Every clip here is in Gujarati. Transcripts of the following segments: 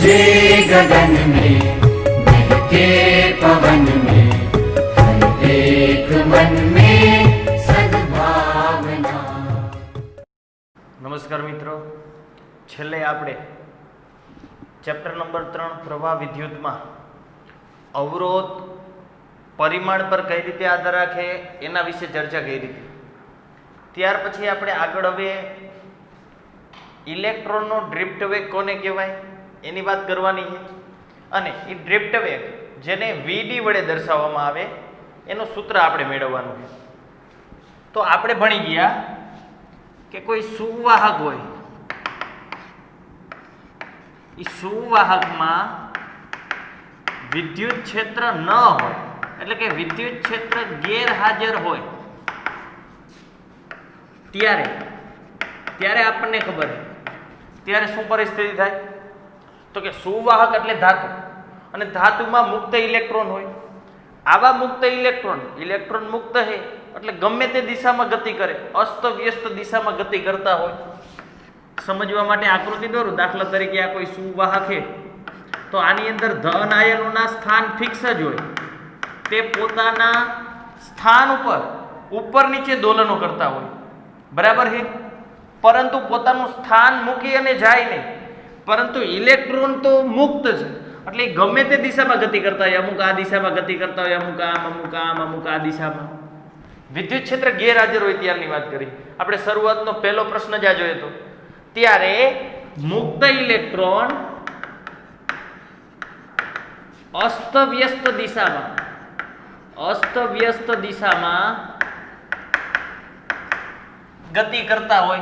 जे गगन में बहके पवन में हर एक मन में सद्भावना। नमस्कार मित्रों, छेल्ले आपणे चैप्टर नंबर 3 प्रवाह विद्युत में अवरोध परिमाण पर कई रीते आधार राखे एना विषे चर्चा करी थी। त्यार पछी आपणे आगळ हवे इलेक्ट्रॉननो ड्रिफ्ट वेग कोने कहेवाय एनी बात करवानी है। अने ई ड्रिफ्ट वेग जेने वीडी वडे दर्शाववामां आवे एनुं सूत्र आपणे मेळववानुं है। तो आपणे भणी गया कि कोई सुवाहक होय, ई सुवाहक में विद्युत क्षेत्र न होय एटले के विद्युत क्षेत्र गैरहाजर होय त्यारे आपने खबर है त्यारे शुं परिस्थिति थाय तो कि सुवाहक एटले धातु अने धातु में मुक्त इलेक्ट्रॉन होय। आवा मुक्त इलेक्ट्रॉन मुक्त है एटले गमे ते दिशा में गति करे, अस्त व्यस्त दिशा में गति करता होय। समझवा माटे आकृति दोरूं। दाखला तरीके आ कोई सुवाहक है तो आनी अंदर धन आयनोना स्थान फिक्स ज होय, ते पोताना स्थान ऊपर नीचे दोलनो करता होय, बराबर है। परंतु पोतानुं स्थान मूकी अने जाय नहीं, परंतु इलेक्ट्रॉन तो मुक्त है एटले गमे ते दिशा में गति करता है। अमुक आ दिशा में गति करता है, अमुक आम अमुक आम अमुक आ दिशा में। विद्युत क्षेत्र गैरहाजर होय त्यारनी वात करी आपणे। शरूआतनो पहेलो प्रश्न ज्यां जोयो तो त्यारे मुक्त इलेक्ट्रॉन अस्तव्यस्त दिशा में गति करता होय।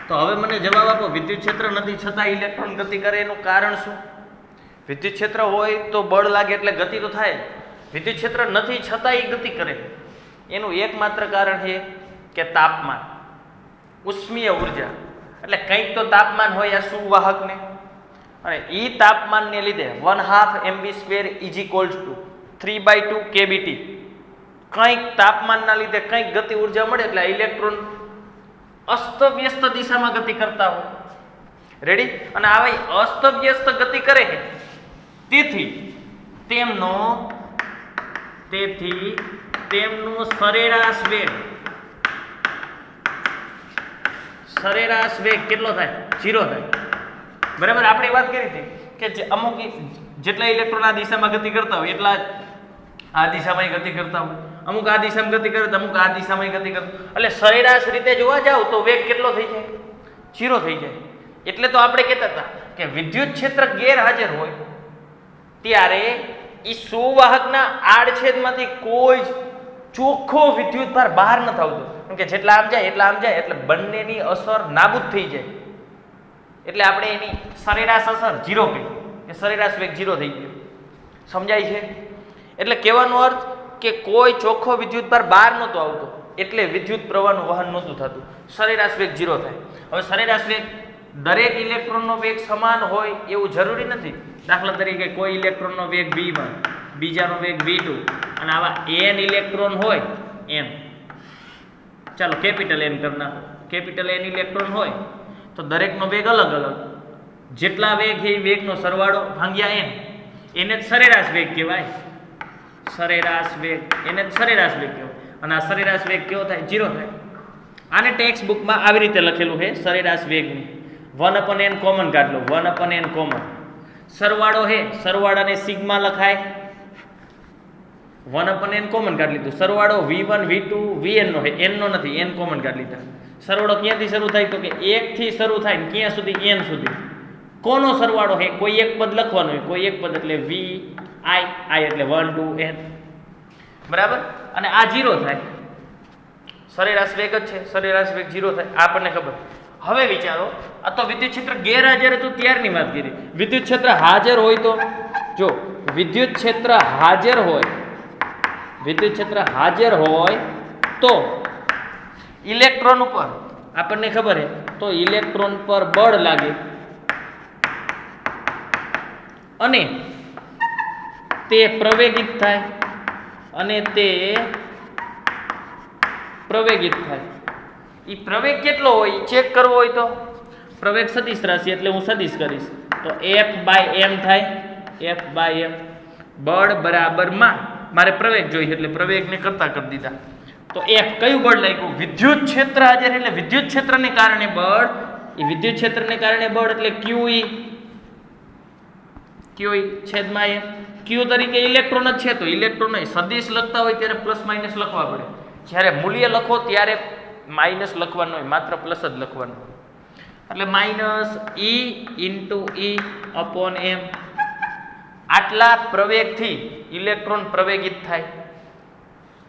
तो हवे मने जवाब आपो, विद्युत क्षेत्र नथी छतां इलेक्ट्रॉन गति करे एनुं कारण शुं? विद्युत क्षेत्र होय तो बळ लागे एटले गति तो थाय, विद्युत क्षेत्र नथी छतां गति करे एनुं एकमात्र कारण है कि तापमान, उष्मीय ऊर्जा। एटले कंईक तो तापमान होय आ सुवाहकने, અને ઈ તાપમાનને લીધે 1/2 mv² = 3/2 kBT કંઈક તાપમાનના લીધે કંઈક ગતિ ઉર્જા મળે એટલે ઇલેક્ટ્રોન અસ્તવ્યસ્ત દિશામાં ગતિ કરતા હોય। રેડી? અને આવી અસ્તવ્યસ્ત ગતિ કરે છે તેથી તેમનો સરેરાશ વેગ કેટલો થાય? 0 થાય, बराबर। आपणे बात करी थी कि अमुक जेटला इलेक्ट्रॉन आ दिशा में गति करता हो एटला आ दिशा में गति करता हो, अमुक आ दिशा में गति करे तो अमुक आ दिशा में गति करता એટલે સરેરાશ રીતે જોવા જાવ તો વેગ કેટલો થઈ જાય? 0 થઈ જાય। એટલે તો આપણે કહેતા હતા કે વિદ્યુત ક્ષેત્ર ગેરહાજર હોય ત્યારે ઈ સુવાહકના આડછેદમાંથી કોઈ ચોખ્ખો વિદ્યુત ભાર બહાર ન આવતો, કેમ કે જેટલા આમ જાય એટલે બંનેની અસર નાબૂદ થઈ જાય। એટલે આપણે એની સરેરાશ અસર 0 કહી કે સરેરાશ વેગ 0 થઈ ગયો। સમજાય છે? એટલે કહેવાનો અર્થ કે કોઈ ચોખ્ખો વિદ્યુતભાર બહાર નહોતો આવતો એટલે વિદ્યુત પ્રવાહનું વહન નહોતું થતું, સરેરાશ વેગ 0 થાય। હવે સરેરાશ વેગ દરેક ઇલેક્ટ્રોનનો વેગ સમાન હોય એવું જરૂરી નથી। દાખલા તરીકે કોઈ ઇલેક્ટ્રોનનો વેગ v1, બીજાનો વેગ v2 અને આવા n ઇલેક્ટ્રોન હોય n, ચાલો કેપિટલ n કરી નાખો, કેપિટલ n ઇલેક્ટ્રોન હોય तो दरेकनो वेग अलग अलग, जेटला वेग है वेगनो सरवाळो भांग्या n, एने सरेराश वेग कहेवाय। सरेराश वेग एने सरेराश वेग कहेवाय अने आ सरेराश वेग केवो थाय? 0 थाय। आने टेक्स्ट बुक में आवी रीते लखेलुं है सरेराश वेगनी 1/n कॉमन काढ लो, 1/n कॉमन। सरवाळो है, सरवाळाने सिग्मा लखाय, 1/n कॉमन काढ लीधुं। सरवाळो v1 v2 vn नो है, n नो नथी, n कॉमन काढ लीधा। सरवाळो क्यांथी शरू थाय तो कि 1 थी शरू थाय ने क्यां सुधी? n सुधी। कोनो सरवाळो है? कोई एक पद लखवानो है, कोई एक पद एटले v i एटले 1 2 n, बराबर। अने आ 0 थाय, सरेराश वेग ज छे, सरेराश वेग 0 थाय, आपणे खबर। हवे विचारो, आ तो विद्युत क्षेत्र गैरहाजर तो त्यारनी वात करी। विद्युत क्षेत्र हाजर होय तो जो विद्युत क्षेत्र हाजर होय तो इलेक्ट्रॉन पर आपने खबर है तो इलेक्ट्रॉन पर बळ लागे अने ते प्रवेगित थाय अने ते प्रवेगित थाय। ई प्रवेग केटलो होय चेक करवो होय तो પ્રવેગ સદિશ રાશિ એટલે હું સદિશ કરીશ તો F/m થાય F/m બળ બરાબર માં મારે પ્રવેગ જોઈએ એટલે પ્રવેગને કરતા કરી દીધા તો F કયું બળ લાગ્યું વિદ્યુત ક્ષેત્ર હાજર એટલે વિદ્યુત ક્ષેત્રને કારણે બળ એ વિદ્યુત ક્ષેત્રને કારણે બળ એટલે QE છેદમાં M Q તરીકે ઇલેક્ટ્રોન જ છે તો ઇલેક્ટ્રોન સદિશ લખતા હોય ત્યારે પ્લસ માઇનસ લખવા પડે જ્યારે મૂલ્ય લખો ત્યારે માઇનસ લખવાનું હોય માત્ર પ્લસ જ લખવાનું હોય એટલે માઇનસ E/E/m આટલા પ્રવેગથી ઇલેક્ટ્રોન પ્રવેગિત થાય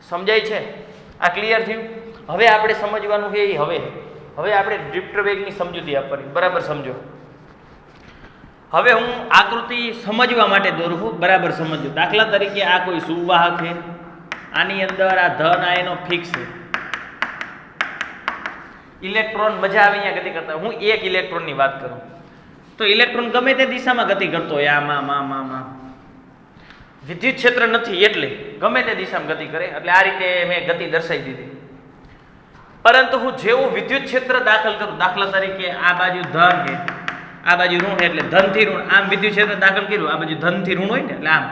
સમજાય છે આ ક્લિયર થયું હવે આપણે સમજવાનું છે હવે આપણે ડ્રિફ્ટ વેગની સમજૂતી આપવાની બરાબર સમજો હવે હું આકૃતિ સમજવા માટે દોરું છું બરાબર સમજો દાખલા તરીકે આ કોઈ સુવાહક છે આની અંદર આ ધન આયનો ફિક્સ છે ઇલેક્ટ્રોન મજા આવે અહીંયા ગતિ કરતા હું એક ઇલેક્ટ્રોનની વાત કરું તો ઇલેક્ટ્રોન ગમે તે દિશામાં ગતિ કરતો હોય આમાં વિદ્યુત ક્ષેત્ર નથી એટલે ગમે તે દિશામાં ગતિ કરે એટલે આ રીતે મેં ગતિ દર્શાવી દીધી પરંતુ હું જેવું વિદ્યુત ક્ષેત્ર દાખલ કરું દાખલા તરીકે આ બાજુ ધન છે આ બાજુ ઋણ એટલે ધનથી ઋણ આમ વિદ્યુત ક્ષેત્ર દાખલ કર્યું આ બાજુ ધનથી ઋણ હોય ને એટલે આમ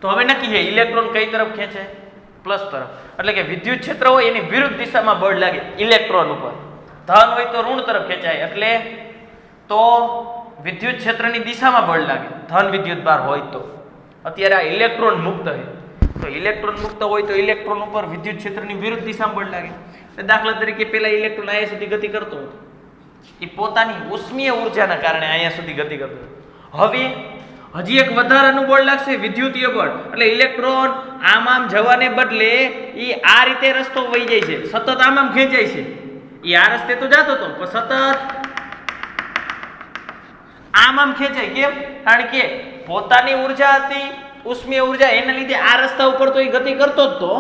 તો હવે નક્કી છે ઇલેક્ટ્રોન કઈ તરફ ખેંચે પ્લસ તરફ એટલે કે વિદ્યુત ક્ષેત્ર હોય એની વિરુદ્ધ દિશામાં બળ લાગે ઇલેક્ટ્રોન ઉપર ધન હોય તો ઋણ તરફ ખેંચાય એટલે તો વિદ્યુત ક્ષેત્રની દિશામાં બળ લાગે ધન વિદ્યુત ભાર હોય તો અત્યારે આ ઇલેક્ટ્રોન મુક્ત છે તો ઇલેક્ટ્રોન મુક્ત હોય તો ઇલેક્ટ્રોન ઉપર વિદ્યુત ક્ષેત્રની વિરુદ્ધ દિશામાં બળ લાગે એટલે દાખલા તરીકે પેલા ઇલેક્ટ્રોન અહીંયા સુધી ગતિ કરતો હતો એ પોતાની ઉષ્મીય ઉર્જાના કારણે અહીંયા સુધી ગતિ કરતો હવે હજી એક વધારાનું બળ લાગશે વિદ્યુતીય બળ એટલે ઇલેક્ટ્રોન આમ જવાને બદલે એ આ રીતે રસ્તો વહી જાય છે સતત આમ ખેંચાય છે એ આ રસ્તે તો જતો હતો પણ સતત આમ ખેંચાય કેમ કારણ કે પોતાની ઉર્જા હતી ઉષ્મીય ઉર્જા એના લીધે આ રસ્તા ઉપર તો એ ગતિ કરતો જ તો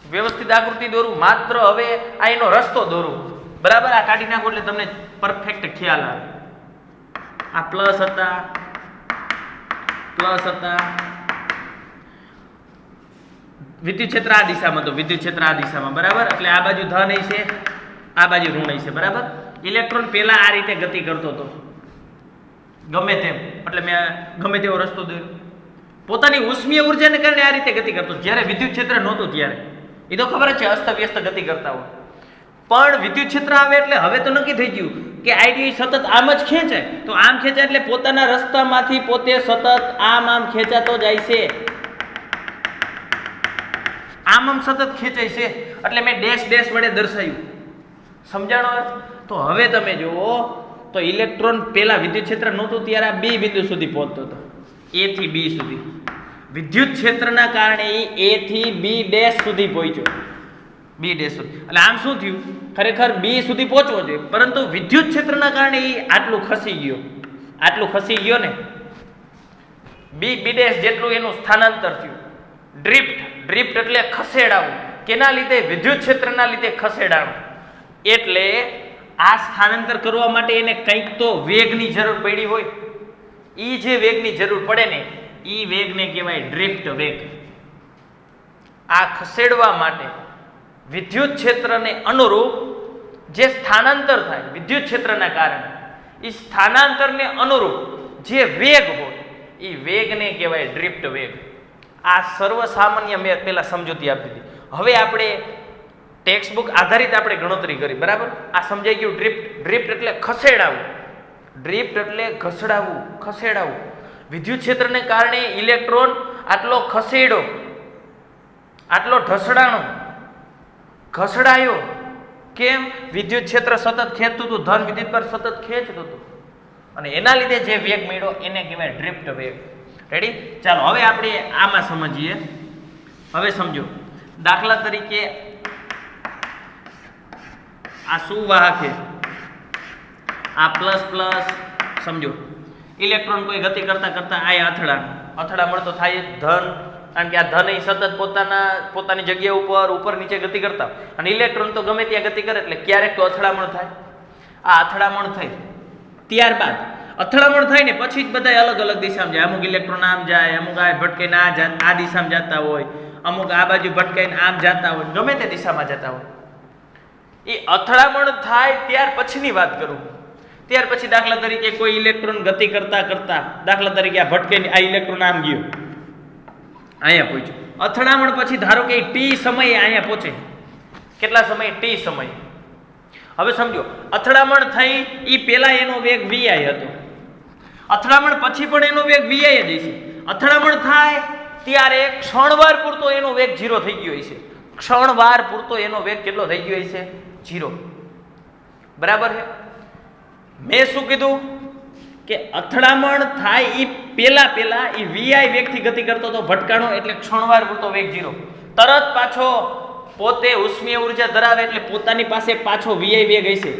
વ્યવસ્થિત આકૃતિ દોરું માત્ર હવે આ એનો રસ્તો દોરું બરાબર આ કાઢી નાખો એટલે તમને પરફેક્ટ ખ્યાલ આવે આ પ્લસ હતા વિદ્યુત ક્ષેત્ર આ દિશામાં તો વિદ્યુત ક્ષેત્ર આ દિશામાં બરાબર એટલે આ બાજુ ધન છે આ બાજુ ઋણ છે બરાબર ઇલેક્ટ્રોન પહેલા આ રીતે ગતિ કરતો હતો ગમે તેમ એટલે મેં ગમે તેવો રસ્તો દોર્યો પોતાની ઉષ્મીય ઉર્જાને કારણે આ રીતે ગતિ કરતો જ્યારે વિદ્યુત ક્ષેત્ર નહોતું ત્યારે એ તો ખબર જ છે અસ્તવ્યસ્ત ગતિ કરતા હોય પણ વિદ્યુત ક્ષેત્ર આવે એટલે હવે તો નક્કી થઈ ગયું કે આઈડી સતત આમ જ ખેંચાય તો આમ ખેંચાય એટલે પોતાના રસ્તામાંથી પોતે સતત આમ ખેંચાતો જાય છે આમ સતત ખેંચાય છે એટલે મેં ડેશ વડે દર્શાવ્યું સમજાણો અર્થ તો હવે તમે જુઓ તો ઇલેક્ટ્રોન પહેલા વિદ્યુત ક્ષેત્ર નહોતું ત્યારે આ બી બિંદુ સુધી પહોંચતો હતો એ થી બી સુધી વિદ્યુત ક્ષેત્રના કારણે એ થી બી ડેશ સુધી પહોંચ્યો બી ડેશ સુધી એટલે આમ શું થયું ખરેખર બી સુધી પહોંચવો જોઈએ પરંતુ વિદ્યુત ક્ષેત્રના કારણે એ આટલું ખસી ગયો ને બી ડેશ જેટલું એનું સ્થાનાંતર થયું ડ્રિફ્ટ એટલે ખસેડાવું કેના લીધે વિદ્યુત ક્ષેત્રના લીધે ખસેડાવું એટલે આ સ્થાનાંતર કરવા માટે એને કંઈક તો વેગની જરૂર પડી હોય એ જે વેગની જરૂર પડે ને એ વેગને કહેવાય ડ્રિફ્ટ વેગ આ ખસેડવા માટે વિદ્યુત ક્ષેત્રને અનુરૂપ જે સ્થાનાંતર થાય વિદ્યુત ક્ષેત્રના કારણે એ સ્થાનાંતરને અનુરૂપ જે વેગ હોય એ વેગને કહેવાય ડ્રિફ્ટ વેગ આ સર્વસામાન્ય મેં પહેલા સમજૂતી આપી દીધી હવે આપણે ટેક્સ્ટબુક આધારિત આપણે ગણતરી કરી બરાબર આ સમજાઈ ગયું ડ્રિફ્ટ એટલે ખસેડાવું ખસેડાવું વિદ્યુત ક્ષેત્રને કારણે ઇલેક્ટ્રોન આટલો ઘસડાયો કેમ વિદ્યુત ક્ષેત્ર સતત ખેંચતું હતું ધન વિદ્યુત પર સતત ખેંચતું હતું અને એના લીધે જે વેગ મળ્યો એને કહેવાય ડ્રિફ્ટ વેગ રેડી ચાલો હવે આપણે આમાં સમજીએ હવે સમજો દાખલા તરીકે આ સુવાહક છે આ પ્લસ સમજો ઇલેક્ટ્રોન કોઈ ગતિ કરતા આ અથડા મળતો થાય ધન કારણ કે આ ધન એ સતત પોતાની જગ્યા ઉપર નીચે ગતિ કરતા અને ઇલેક્ટ્રોન તો ગમે ત્યાં ગતિ કરે એટલે ક્યારેક તો અથડામણ થાય આ અથડામણ થઈ ત્યારબાદ અથડામણ થાય ને પછી જ બધા અલગ અલગ દિશામાં જાય અમુક ઇલેક્ટ્રોન આમ જાય અમુક આ ભટકાઈને આ દિશામાં જતા હોય અમુક આ બાજુ ભટકાઈને આમ જતા હોય ગમે તે દિશામાં જતા હોય એ અથડામણ થાય ત્યાર પછીની વાત કરું. ત્યાર પછી દાખલા તરીકે કોઈ ઇલેક્ટ્રોન ગતિ કરતા કરતા, દાખલા તરીકે આ ભટકે આ ઇલેક્ટ્રોન આમ ગયો, અહીંયા પહોંચ્યો. અથડામણ પછી ધારો કે ટી સમયે અહીંયા પહોંચે. કેટલા સમય? ટી સમય. હવે સમજો, અથડામણ થઈ એ પહેલા એનો વેગ vi હતો, અથડામણ પછી પણ એનો વેગ vi જ હશે. અથડામણ થાય ત્યારે ક્ષણવાર પૂરતો એનો વેગ 0 થઈ ગયો હશે. ક્ષણવાર પૂરતો એનો વેગ કેટલો થઈ ગયો હશે? 0. બરાબર છે? મેં શું કીધું કે અથડામણ થાય એ પહેલા એ vi વેગથી ગતિ કરતો તો ભટકાણો, એટલે ક્ષણવાર પૂરતો વેગ 0. તરત પાછો પોતે ઉષ્મીય ઉર્જા ધરાવે એટલે પોતાની પાસે પાછો vi વેગ હશે.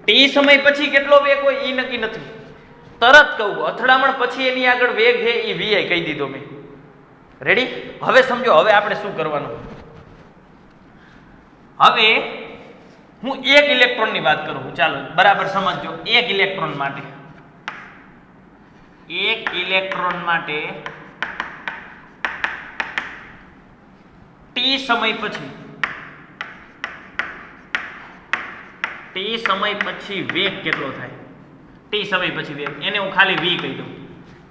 ટી સમય પછી કેટલો વેગ હોય એ નક્કી નથી. તરત કહું, અથડામણ પછી એની આગળ વેગ છે એ vi કહી દીધો મેં. રેડી? હવે સમજો, હવે આપણે શું કરવાનું. હવે હું એક ઇલેક્ટ્રોનની વાત કરું. ચાલો બરાબર સમજજો. એક ઇલેક્ટ્રોન માટે ટી સમય પછી વેગ કેટલો થાય? ટી સમય પછી વેગ, એને હું ખાલી v કહી દઉં.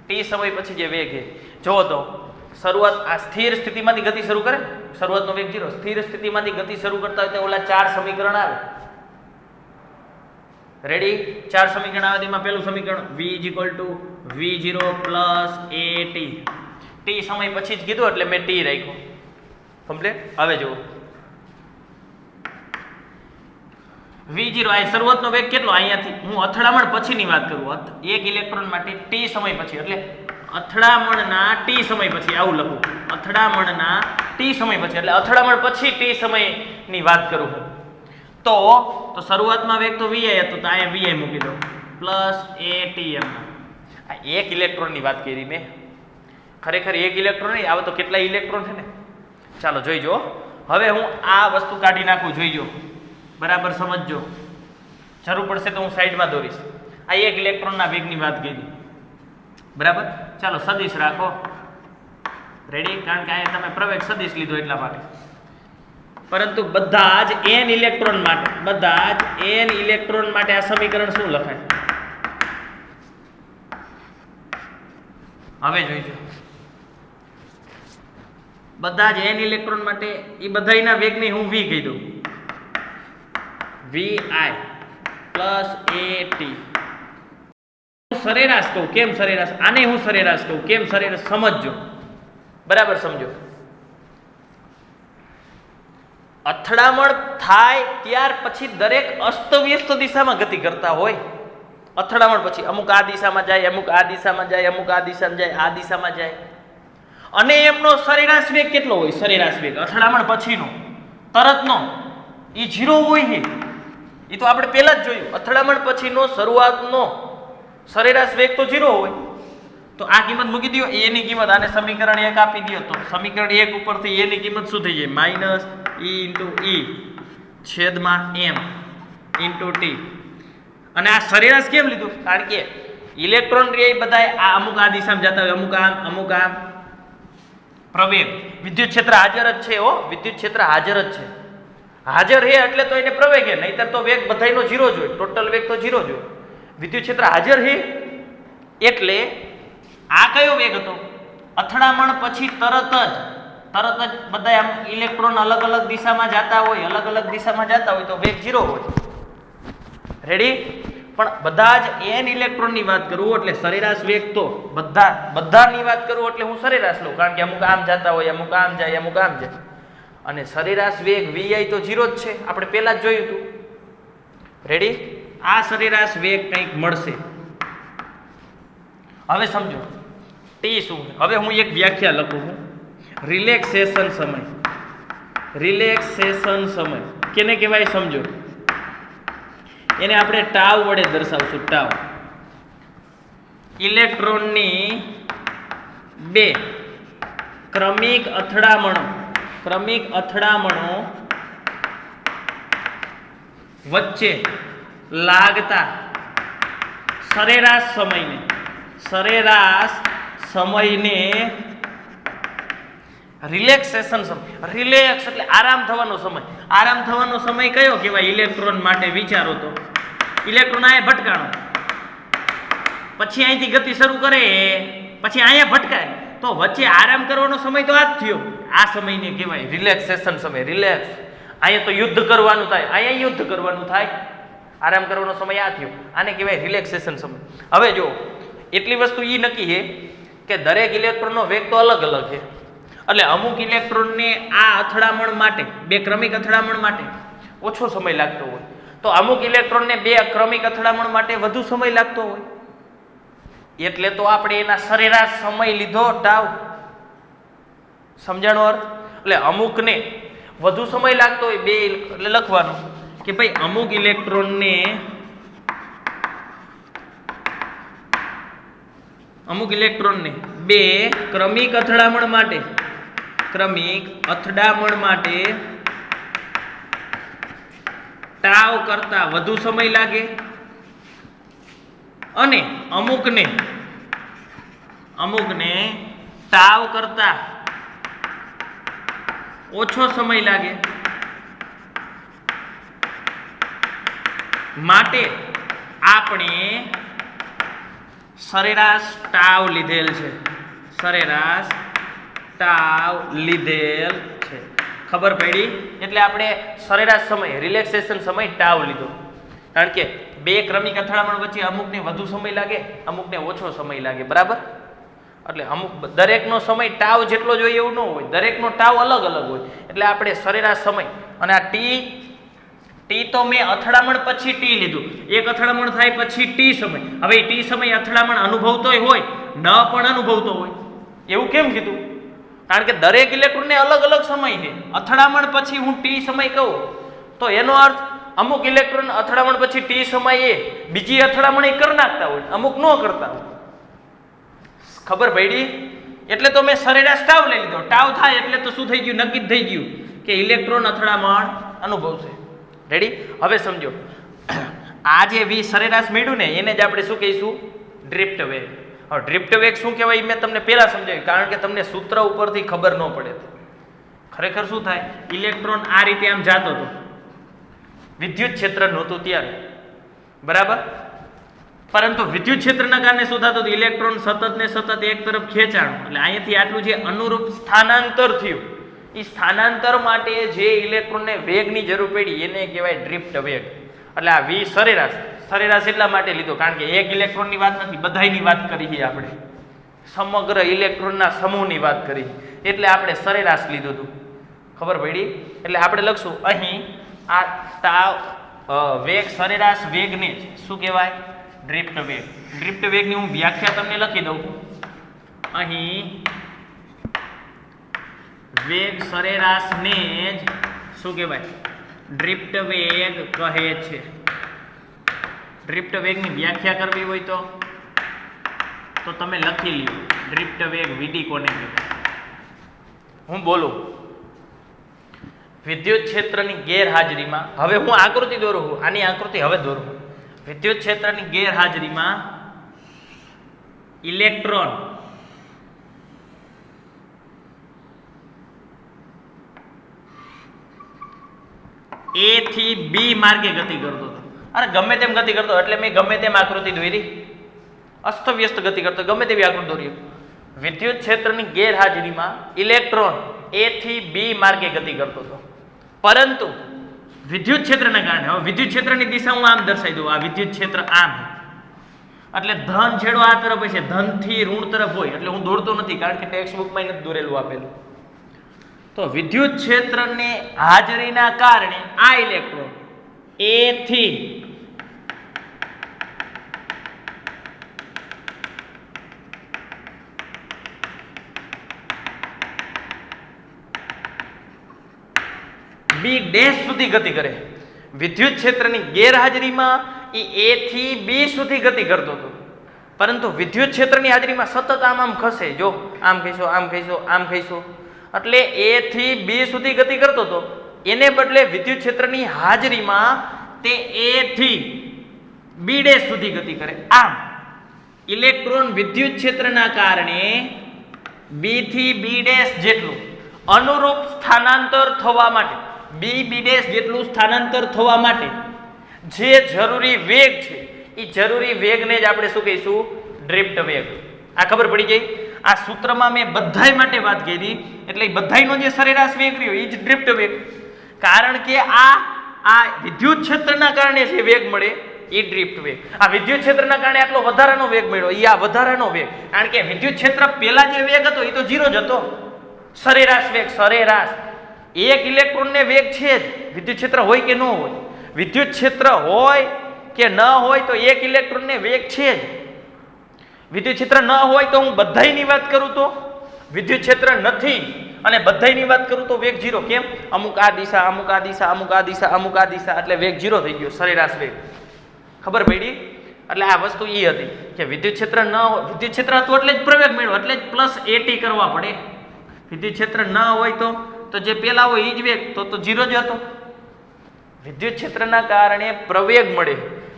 ટી સમય પછી જે વેગ છે, જોવો તો શરૂઆત આ સ્થિર સ્થિતિમાંથી ગતિ શરૂ કરે, શરૂઆતનો વેગ 0. સ્થિર સ્થિતિમાંથી ગતિ શરૂ કરતા હોય તો ઓલા 4 સમીકરણ આવે. રેડી? 4 સમીકરણ આવે. તેમાં પહેલું સમીકરણ v v0 at. ટી સમય પછી જ કીધું એટલે મેં ટી રાખ્યો. કમ્પ્લીટ? હવે જુઓ, v0 આ શરૂઆતનો વેગ કેટલો? અહીંયાથી હું અથડામણ પછીની વાત કરું. એક ઇલેક્ટ્રોન માટે ટી સમય પછી, એટલે અથડામણના ટી સમય પછી, આવું લખું. અથડામણના ટી સમય પછી, એટલે અથડામણ પછી ટી સમયની વાત કરું હું. તો શરૂઆતમાં વેગ તો vi હતો, તો અહીંયા vi મૂકી દો પ્લસ atm. આ એક ઇલેક્ટ્રોનની વાત કરી મેં. ખરેખર એક ઇલેક્ટ્રોન નહીં, આવે તો કેટલા ઇલેક્ટ્રોન છે ને. ચાલો જોઈજો. હવે હું આ વસ્તુ કાઢી નાખું, જોઈજો. બરાબર સમજજો. જરૂર પડશે તો હું સાઈડમાં દોરીશ. આ એક ઇલેક્ટ્રોનના વેગની વાત કરી. બરાબર? ચાલો સદિશ રાખો. રેડી? કારણ કે અહીંયા તમે પ્રવેગ સદિશ લીધો એટલા માટે. પરંતુ બધા જ n ઇલેક્ટ્રોન માટે આ સમીકરણ શું લખાય? હવે જોઈજો. બધા જ n ઇલેક્ટ્રોન માટે એ બધાયના વેગને હું v કહી દઉં. vi plus at. સરેરાશ કહું. કેમ સરેરાશ? આને હું સરેરાશ કહું. કેમ સરેરાશ? સમજજો. બરાબર સમજો. અથડામણ થાય ત્યાર પછી દરેક અસ્તવ્યસ્ત દિશામાં ગતિ કરતા હોય. અથડામણ પછી અમુક આ દિશામાં જાય, અમુક આ દિશામાં જાય, અમુક આ દિશામાં જાય, આ દિશામાં જાય. અને એમનો સરેરાશ વેગ કેટલો હોય? સરેરાશ વેગ અથડામણ પછીનો તરતનો એ 0 હોય છે. એ તો આપણે પહેલા જ જોયું. અથડામણ પછીનો શરૂઆતનો સરેરાશ વેગ તો 0 હોય. તો આ કિંમત મૂકી દો. a ની કિંમત, આને સમીકરણ 1 આપી દો. તો સમીકરણ 1 ઉપરથી a ની કિંમત શું થઈ જાય? માઇનસ e છેદમાં m t. અને આ સરેરાશ કેમ લીધું? કારણ કે ઇલેક્ટ્રોન રે બધા આ અમુક આ દિશામાં જતા હોય, અમુક આમ પ્રવેગ. વિદ્યુત ક્ષેત્ર હાજર જ છે. વિદ્યુત ક્ષેત્ર હાજર જ છે. હાજર હે એટલે તો એને પ્રવેગ હે, નહીતર તો વેગ બધાયનો 0 જ હોય. ટોટલ વેગ તો 0 જ હોય. વિદ્યુત ક્ષેત્ર હાજર હે એટલે આ કયો વેગ હતો? અથડામણ પછી તરત જ બધા આમ ઇલેક્ટ્રોન અલગ અલગ દિશામાં જતા હોય, તો વેગ 0 હોય. રેડી? પણ બધા જ n ઇલેક્ટ્રોનની વાત કરું એટલે સરેરાશ વેગ તો બધાની વાત કરું એટલે હું સરેરાશ લઉં. કારણ કે અમુક આમ જતા હોય, અમુક આમ જાય. અને સરેરાશ વેગ vi તો 0 જ છે. આપણે પહેલા જ જોયું હતું. રેડી? આ સરેરાશ વેગ કંઈક મળશે. હવે સમજો ટી શું. હવે હું એક વ્યાખ્યા લખું છું. રિલેક્સેશન સમય કેને કહેવાય સમજો. એને આપણે ટાવ વડે દર્શાવશું. ટાવ. ઇલેક્ટ્રોનની 2 ક્રમિક અથડામણો વચ્ચે લાગતા સરેરાશ સમયને રિલેક્સેશન સમય, રિલેક્સ એટલે આરામ થવાનો સમય. આરામ થવાનો સમય કયો કહેવાય ઇલેક્ટ્રોન માટે? વિચારો તો. ઇલેક્ટ્રોન અહીંયા ભટકાણો, પછી અહીંથી ગતિ શરૂ કરે, પછી અહીંયા ભટકાય, તો વચ્ચે આરામ કરવાનો સમય તો આ જ થયો. આ સમયને કહેવાય રિલેક્સેશન સમય. રિલેક્સ. અહીંયા તો યુદ્ધ કરવાનું થાય, અહીંયા યુદ્ધ કરવાનું થાય. આરામ કરવાનો સમય આ થયો. આને કહેવાય રિલેક્સેશન સમય. હવે જો એટલી વસ્તુ એ નક્કી છે કે દરેક ઇલેક્ટ્રોનનો વેગ તો અલગ અલગ છે. એટલે અમુક ઇલેક્ટ્રોનને આ અથડામણ માટે, બે ક્રમિક અથડામણ માટે ઓછો સમય લાગતો હોય, તો અમુક ઇલેક્ટ્રોનને બે ક્રમિક અથડામણ માટે વધુ સમય લાગતો હોય. એટલે તો આપણે એના સરેરાશ સમય લીધો ટાવ. સમજાણો અર્થ? એટલે અમુકને વધુ સમય લાગતો હોય બે, એટલે લખવાનું કે ભાઈ અમુક ઇલેક્ટ્રોનને બે ક્રમિક અથડામણ માટે ટાવ કરતા વધુ સમય લાગે, અને અમુકને ટાવ કરતા ઓછો સમય લાગે. માટે આપણે સરેરાશ ટાવ લીધેલ છે. સરેરાશ ટાવ લીધેલ છે. ખબર પડી? એટલે આપણે સરેરાશ સમય, રિલેક્સેશન સમય ટાવ લીધો. કારણ કે બે ક્રમિક અથડામણ વચ્ચે અમુકને વધુ સમય લાગે, અમુકને ઓછો સમય લાગે. બરાબર? એટલે અમુક દરેકનો સમય ટાવ જેટલો જોઈએ એવું ન હોય, દરેકનો ટાવ અલગ અલગ હોય. એટલે આપણે સરેરાશ સમય, અને આ ટી તો મેં અથડામણ પછી ટી લીધું. એક અથડામણ થાય પછી ટી સમય. હવે ટી સમય અથડામણ અનુભવતોય હોય, ન પણ અનુભવતો હોય. એવું કેમ કીધું? કારણ કે દરેક ઇલેક્ટ્રોનને અલગ અલગ સમય છે. અથડામણ પછી હું ટી સમય કહું તો એનો અર્થ અમુક ઇલેક્ટ્રોન અથડામણ પછી ટી સમયે બીજી અથડામણ કરી નાખતા હોય, અમુક ન કરતા હોય. ખબર પડી? એટલે તો મેં સરેરાશ ટાવ લઈ લીધો. ટાવ થાય એટલે તો શું થઈ ગયું? નક્કી જ થઈ ગયું કે ઇલેક્ટ્રોન અથડામણ અનુભવશે. રેડી? હવે સમજો, આ જે વી સરેરાશ મળ્યું ને એને જ આપણે શું કહીશું? ડ્રિફ્ટ વેગ. હવે ડ્રિફ્ટ વેગ શું કહેવાય મેં તમને પહેલા સમજાવ્યું, કારણ કે તમને સૂત્ર ઉપરથી ખબર ન પડે. ખરેખર શું થાય? ઇલેક્ટ્રોન આ રીતે આમ જાતો હતો, વિદ્યુત ક્ષેત્ર નહોતું ત્યારે. બરાબર? પરંતુ વિદ્યુત ક્ષેત્રના કારણે શું થતું હતું? ઇલેક્ટ્રોન સતત ને સતત એક તરફ ખેંચાણ. એટલે અહીંયાથી આટલું જે અનુરૂપ સ્થાનાંતર થયું, એ સ્થાનાંતર માટે જે ઇલેક્ટ્રોનને વેગની જરૂર પડી એને કહેવાય ડ્રિફ્ટ વેગ. એટલે આ વી સરેરાશ એટલા માટે લીધો કારણ કે એક ઇલેક્ટ્રોનની વાત નથી, બધાયની વાત કરી છે આપણે. સમગ્ર ઇલેક્ટ્રોનના સમૂહની વાત કરી, એટલે આપણે સરેરાશ લીધું હતું. ખબર પડી? એટલે આપણે લખશું અહીં આ ટાવ વેગ, સરેરાશ વેગને શું કહેવાય? ડ્રિફ્ટ વેગ. ડ્રિફ્ટ વેગની હું વ્યાખ્યા તમને લખી દઉં. અહીં વેગ સરેરાશને જ શું કહેવાય? ડ્રિફ્ટ વેગ કહે છે. ડ્રિફ્ટ વેગની વ્યાખ્યા કરવી હોય તો તમે લખી લ્યો. ડ્રિફ્ટ વેગ વીડી કોને કહેવાય? હું બોલું. વિદ્યુત ક્ષેત્રની ગેરહાજરીમાં, હવે હું આકૃતિ દોરું છું, આની આકૃતિ હવે દોરું. વિદ્યુત ક્ષેત્રની ગેરહાજરીમાં ઇલેક્ટ્રોન એ થી બી માર્ગે ગતિ કરતો હતો. અરે ગમે તેમ ગતિ કરતો, એટલે મેં ગમે તેમ આકૃતિ દોરી, અસ્તવ્યસ્ત ગતિ કરતો, ગમે તેવી આકૃતિ દોરી. વિદ્યુત ક્ષેત્રની ગેરહાજરીમાં ઇલેક્ટ્રોન એ થી બી માર્ગે ગતિ કરતો હતો. પરંતુ વિદ્યુત ક્ષેત્રના કારણે, હવે વિદ્યુત ક્ષેત્રની દિશા હું આમ દર્શાવી દઉં. આ વિદ્યુત ક્ષેત્ર આમ, એટલે ધન છેડો આ તરફ હોય છે, ધન થી ઋણ તરફ હોય. એટલે હું દોરતો નથી કારણ કે ટેક્સ્ટ બુકમાં નથી દોરેલું આપેલું. તો વિદ્યુત ક્ષેત્રની હાજરીના કારણે આ ઇલેક્ટ્રોન એ થી બી ડેશ સુધી ગતિ કરે. વિદ્યુત ક્ષેત્રની ગેરહાજરીમાં એ થી બી સુધી ગતિ કરતો હતો, પરંતુ વિદ્યુત ક્ષેત્રની હાજરીમાં સતત આમ ખસે. જો આમ ખઈશો, આમ ખઈશો, આમ ખઈશો, એટલે એ થી બી સુધી ગતિ કરતો હતો. એને બદલે વિદ્યુત ક્ષેત્રની હાજરીમાં તે એ થી બી ડેશ સુધી ગતિ કરે. આમ ઇલેક્ટ્રોન વિદ્યુત ક્ષેત્રના કારણે બી થી બી ડેશ જેટલું અનુરૂપ સ્થાનાંતર થવા માટે b ડેશ જેટલું સ્થાનાંતર થવા માટે જે જરૂરી વેગ છે એ જરૂરી વેગને જ આપણે શું કહીશું? ડ્રિફ્ટ વેગ. આ ખબર પડી ગઈ? આ સૂત્રમાં મેં બધાય માટે વાત કરી એટલે બધાયનો જે સરેરાશ વેગ રહ્યો એ જ ડ્રિફ્ટ વેગ. કારણ કે આ વિદ્યુત ક્ષેત્રના કારણે જે વેગ મળે એ ડ્રિફ્ટ વેગ. આ વિદ્યુત ક્ષેત્રના કારણે આટલો વધારાનો વેગ મળ્યો એ આ વધારાનો વેગ. કારણ કે વિદ્યુત ક્ષેત્ર પહેલા જે વેગ હતો એ તો 0 જ હતો. સરેરાશ વેગ, સરેરાશ એક ઇલેક્ટ્રોનને વેગ છે જ. વિદ્યુત ક્ષેત્ર હોય કે ન હોય, વિદ્યુત ક્ષેત્ર હોય કે ન હોય તો એક ઇલેક્ટ્રોનને વેગ છે જ. વિદ્યુત ક્ષેત્ર ન હોય તો હું બધાયની વાત કરું તો વિદ્યુત ક્ષેત્ર નથી અને બધાયની વાત કરું તો વેગ 0. કેમ? અમુક આ દિશા, અમુક આ દિશા, અમુક આ દિશા, અમુક આ દિશા એટલે વેગ 0 થઈ ગયો, સરેરાશ વેગ. ખબર પડી? એટલે આ વસ્તુ એ હતી કે વિદ્યુત ક્ષેત્ર ન હોય, વિદ્યુત ક્ષેત્ર હતું એટલે જ પ્રવેગ મેળવ્યો, એટલે જ પ્લસ AT કરવા પડે. વિદ્યુત ક્ષેત્ર ન હોય તો જે પેલા હોય એ જ વેગ તો 0 જ હતો. વિદ્યુત ક્ષેત્રના કારણે પ્રવેગ મળે,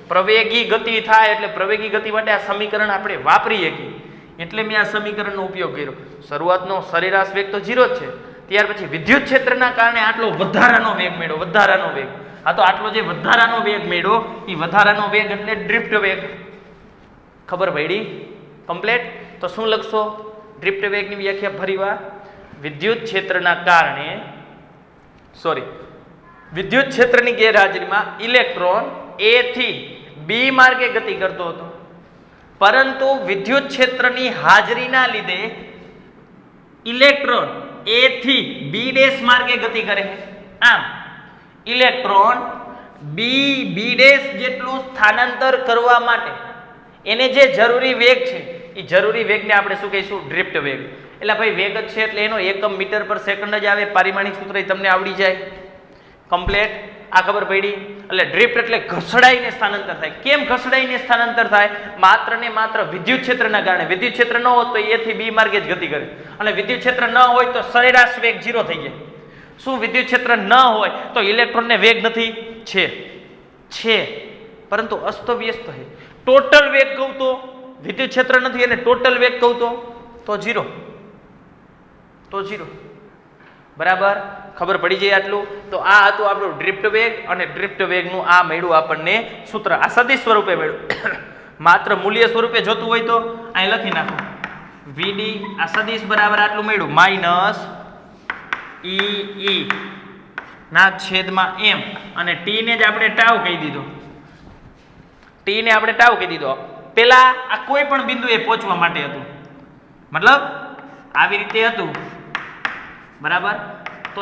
પ્રવેગી ગતિ થાય એટલે પ્રવેગી ગતિ માટે આ સમીકરણ આપણે વાપરીએ છીએ. એટલે મેં આ સમીકરણનો ઉપયોગ કર્યો. શરૂઆતનો સરેરાશ વેગ તો 0 જ છે, ત્યાર પછી વિદ્યુત ક્ષેત્રના કારણે આટલો વધારાનો વેગ મળ્યો, વધારાનો વેગ. આ તો આટલો જે વધારાનો વેગ મળ્યો એ વધારાનો વેગ એટલે ડ્રિફ્ટ વેગ. ખબર પડી? કમ્પ્લીટ. તો શું લખશો? ડ્રિફ્ટ વેગની વ્યાખ્યા ફરીવાર. વિદ્યુત ક્ષેત્રના કારણે વિદ્યુત ક્ષેત્રની ગેરહાજરીમાં ઇલેક્ટ્રોન A થી B માર્ગે ગતિ કરતો હતો, પરંતુ વિદ્યુત ક્ષેત્રની હાજરીના લીધે ઇલેક્ટ્રોન A થી B ડેશ માર્ગે ગતિ કરે છે. આમ ઇલેક્ટ્રોન B ડેશ જેટલું સ્થાનાંતર કરવા માટે એને જે જરૂરી વેગ છે એ જરૂરી વેગને આપણે શું કહીશું? ડ્રિફ્ટ વેગ. એટલે ભાઈ વેગ જ છે એટલે એનો એકમ મીટર પર સેકન્ડ જ આવે. પારિમાણિક સૂત્ર તમને આવડી જાય. કમ્પ્લીટ. આ ખબર પડી? એટલે ડ્રિફ્ટ એટલે ઘસડાઈને સ્થાનાંતર થાય. કેમ ઘસડાઈને સ્થાનાંતર થાય? માત્ર ને માત્ર વિદ્યુત ક્ષેત્રના કારણે. વિદ્યુત ક્ષેત્ર ન હોત તો A થી B માર્ગે જ ગતિ કરે, અને વિદ્યુત ક્ષેત્ર ન હોય તો સરેરાશ વેગ 0 થઈ જાય. શું વિદ્યુત ક્ષેત્ર ન હોય તો ઇલેક્ટ્રોનને વેગ નથી? છે પરંતુ અસ્તવ્યસ્ત છે. ટોટલ વેગ કહું તો વિદ્યુત ક્ષેત્ર નથી અને ટોટલ વેગ કહું તો 0. બરાબર? ખબર પડી જાય આટલું? તો આ હતું આપણું ડ્રિફ્ટ વેગ, અને ડ્રિફ્ટ વેગનું આ મળ્યું આપણને સૂત્ર. આ સદિશ સ્વરૂપે મળ્યું. માત્ર મૂલ્ય સ્વરૂપે જોતું હોય તો અહીં લખી નાખો VD આ સદિશ બરાબર આટલું મળ્યું માઇનસ EE ના છેદમાં M, અને T ને જ આપણે ટાઉ કહી દીધો. પેલા આ કોઈ પણ બિંદુએ પહોંચવા માટે હતું, મતલબ આવી રીતે હતું. બરાબર? તો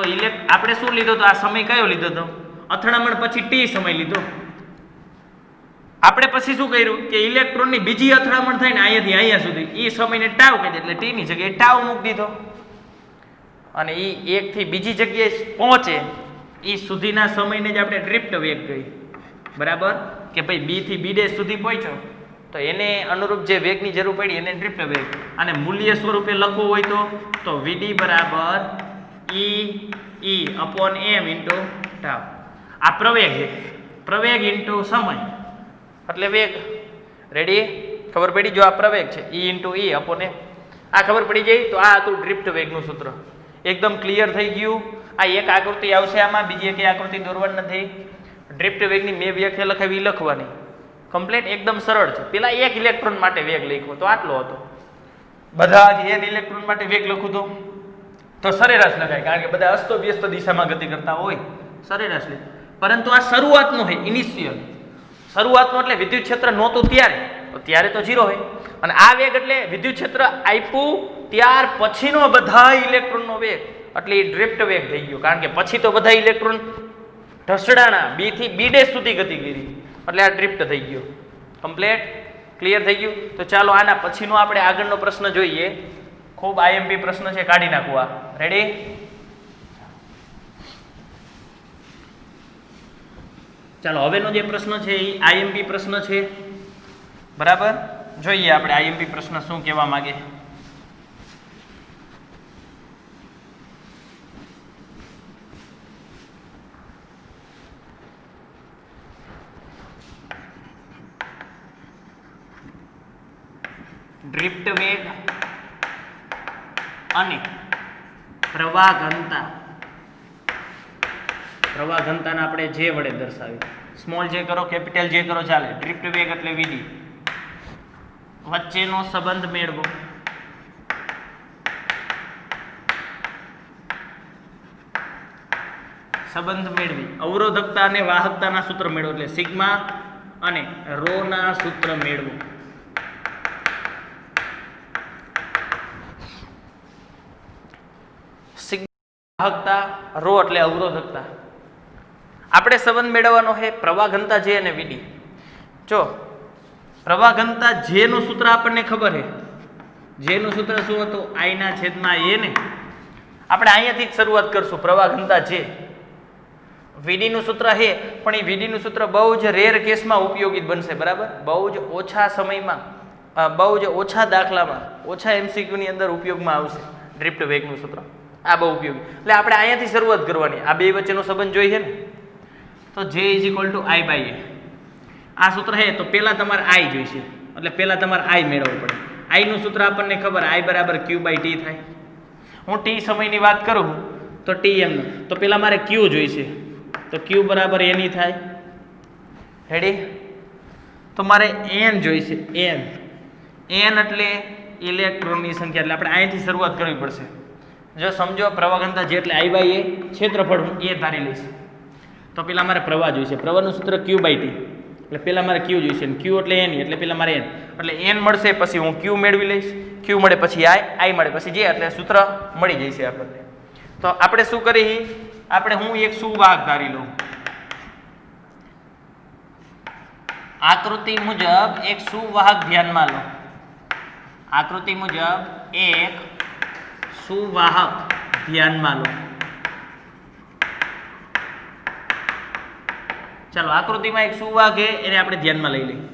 આપણે શું લીધો તો આ સમય કયો લીધો તો? અથડામણ પછી T સમય લીધો. આપણે પછી શું કર્યું કે ઇલેક્ટ્રોનની બીજી અથડામણ થાય ને અહીંયાથી અહીંયા સુધી એ સમયને ટાઉ કહી દે, એટલે T ની જગ્યાએ ટાઉ મૂકી દીધો. અને એ એક થી બીજી જગ્યાએ પહોંચે એ સુધીના સમયને જ આપણે ડ્રિફ્ટ વેગ કહી. બરાબર? કે ભાઈ B થી B ડેશ સુધી પહોંચ્યો તો એને અનુરૂપ જે વેગની જરૂર પડી એને ડ્રિફ્ટ વેગ. અને મૂલ્ય સ્વરૂપે લખવું હોય તો VD બરાબર E upon M into tau. આ પ્રવેગ છે, પ્રવેગ ઇન્ટુ સમય એટલે વેગ. રેડી? ખબર પડી? જો આ પ્રવેગ છે E into E upon M. આ ખબર પડી ગઈ? તો આ હતું ડ્રિફ્ટ વેગનું સૂત્ર. એકદમ ક્લિયર થઈ ગયું. આ એક આકૃતિ આવશે આમાં, બીજી એક આકૃતિ દોરવાની નથી. ડ્રિફ્ટ વેગની મેં વ્યાખ્યા લખાવી લખવાની. કમ્પ્લીટ. એકદમ સરળ છે. પેલા એક ઇલેક્ટ્રોન માટે વેગ લખ્યો તો આટલો હતો. બધા જ એક ઇલેક્ટ્રોન માટે વેગ લખું તો સરેરાશ લખાય, કારણ કે બધા અસ્તવ્યસ્ત દિશામાં ગતિ કરતા હોય, સરેરાશ લે. પરંતુ આ શરૂઆતનો હોય, ઇનિશિયલ શરૂઆતનો, એટલે વિદ્યુત ક્ષેત્ર નહોતું ત્યારે તો 0 હોય. અને આ વેગ એટલે વિદ્યુત ક્ષેત્ર આપ્યું ત્યાર પછીનો બધા ઇલેક્ટ્રોનનો વેગ, એટલે એ ડ્રિફ્ટ વેગ થઈ ગયો. કારણ કે પછી તો બધા ઇલેક્ટ્રોન ઢસડાણા B થી B ડેશ સુધી ગતિ કરી, એટલે આ ડ્રિફ્ટ થઈ ગયો. કમ્પ્લીટ. ક્લિયર થઈ ગયું? તો ચાલો આના પછીનો આપણે આગળનો પ્રશ્ન જોઈએ. ખૂબ IMP પ્રશ્ન છે, કાઢી નાખું આ. રેડી? ચાલો હવેનો જે પ્રશ્ન છે એ IMP પ્રશ્ન છે. બરાબર? જોઈએ આપણે IMP પ્રશ્ન શું કહેવા માંગે. ડ્રિફ્ટ વેગ અને પ્રવાહ ઘનતા. પ્રવાહ ઘનતાને આપણે જે વડે દર્શાવી. સ્મોલ જે કરો, કેપિટલ જે કરો ચાલે. ડ્રિફ્ટ વેગ એટલે VD. વચ્ચેનો સંબંધ મેળવો. સંબંધ મેળવી અવરોધકતા અને વાહકતાના સૂત્ર મેળવો, એટલે સિગ્મા અને રો ના સૂત્ર મેળવો. સિગ્મા વાહકતા, રો એટલે અવરોધકતા. આપણે સંબંધ મેળવવાનો છે પ્રવાહ ઘનતા J અને VD. જો પ્રવાહ ઘનતા J નું સૂત્ર આપણને ખબર છે. J નું સૂત્ર શું હતું? I ના છેદમાં A ને. આપણે અહીંયાથી જ શરૂઆત કરશું. પ્રવાહ ઘનતા J. VD નું સૂત્ર છે, પણ એ VD નું સૂત્ર બહુ જ રેર કેસમાં ઉપયોગી બનશે. બરાબર, બહુ જ ઓછા સમયમાં, બહુ જ ઓછા દાખલામાં, ઓછા MCQ ની અંદર ઉપયોગમાં આવશે. ડ્રિફ્ટ વેગનું સૂત્ર આ બહુ ઉપયોગી. એટલે આપણે અહીંયાથી શરૂઆત કરવાની. આ બે વચ્ચેનો સંબંધ જોઈએ ને, તો J = I/A. આ સૂત્ર છે તો પહેલા તમારે I જોઈશે, એટલે પહેલા તમારે I મેળવવું પડે. I નું સૂત્ર આપણને ખબર, I = Q/T થાય. હું T સમયની વાત કરું તો Tm, તો પહેલા મારે Q જોઈશે, તો Q = N થાય. રેડી? તો મારે N જોઈશે. N એટલે ઇલેક્ટ્રોનની સંખ્યા. એટલે આપણે અહીંથી શરૂઆત કરવી પડશે. જો સમજો પ્રવાહ ઘનતા J એટલે I/A, ક્ષેત્રફળ હું A ધારી લઈશ, તો પહેલા મારે પ્રવાહ જોઈશે. પ્રવાહનું સૂત્ર Q/T, એટલે પહેલા મારે Q જોઈશે. Q એટલે N, એટલે પહેલા મારે N, એટલે N મળશે પછી હું Q મેળવી લઈશ. Q મળે પછી I મળે પછી J, એટલે સૂત્ર મળી જશે આપણને. તો આપણે શું કરી? આપણે હું એક સુવાહક ધારી લઉં. આકૃતિ મુજબ એક સુવાહક ધ્યાનમાં લો. આકૃતિ મુજબ એક સુવાહક ધ્યાનમાં લો. ચાલો, આકૃતિમાં એક સુવાહક છે, એને આપણે ધ્યાનમાં લઈ લઈએ.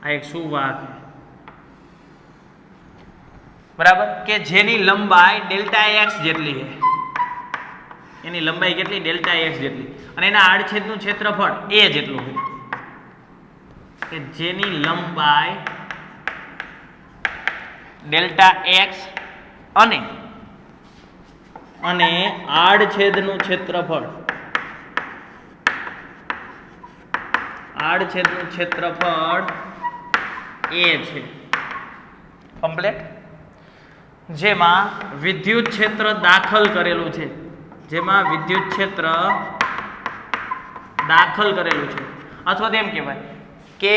આ એક સુવાહક છે, બરાબર, કે જેની લંબાઈ Δx જેટલી છે. એની લંબાઈ કેટલી? Δx જેટલી. અને એના આડછેદનું ક્ષેત્રફળ A જેટલું છે. કે જેની લંબાઈ Δx અને આડછેદનું ક્ષેત્રફળ A છે. કમ્પ્લીટ. જેમાં વિદ્યુત ક્ષેત્ર દાખલ કરેલું છે. અથવા તો એમ કહેવાય કે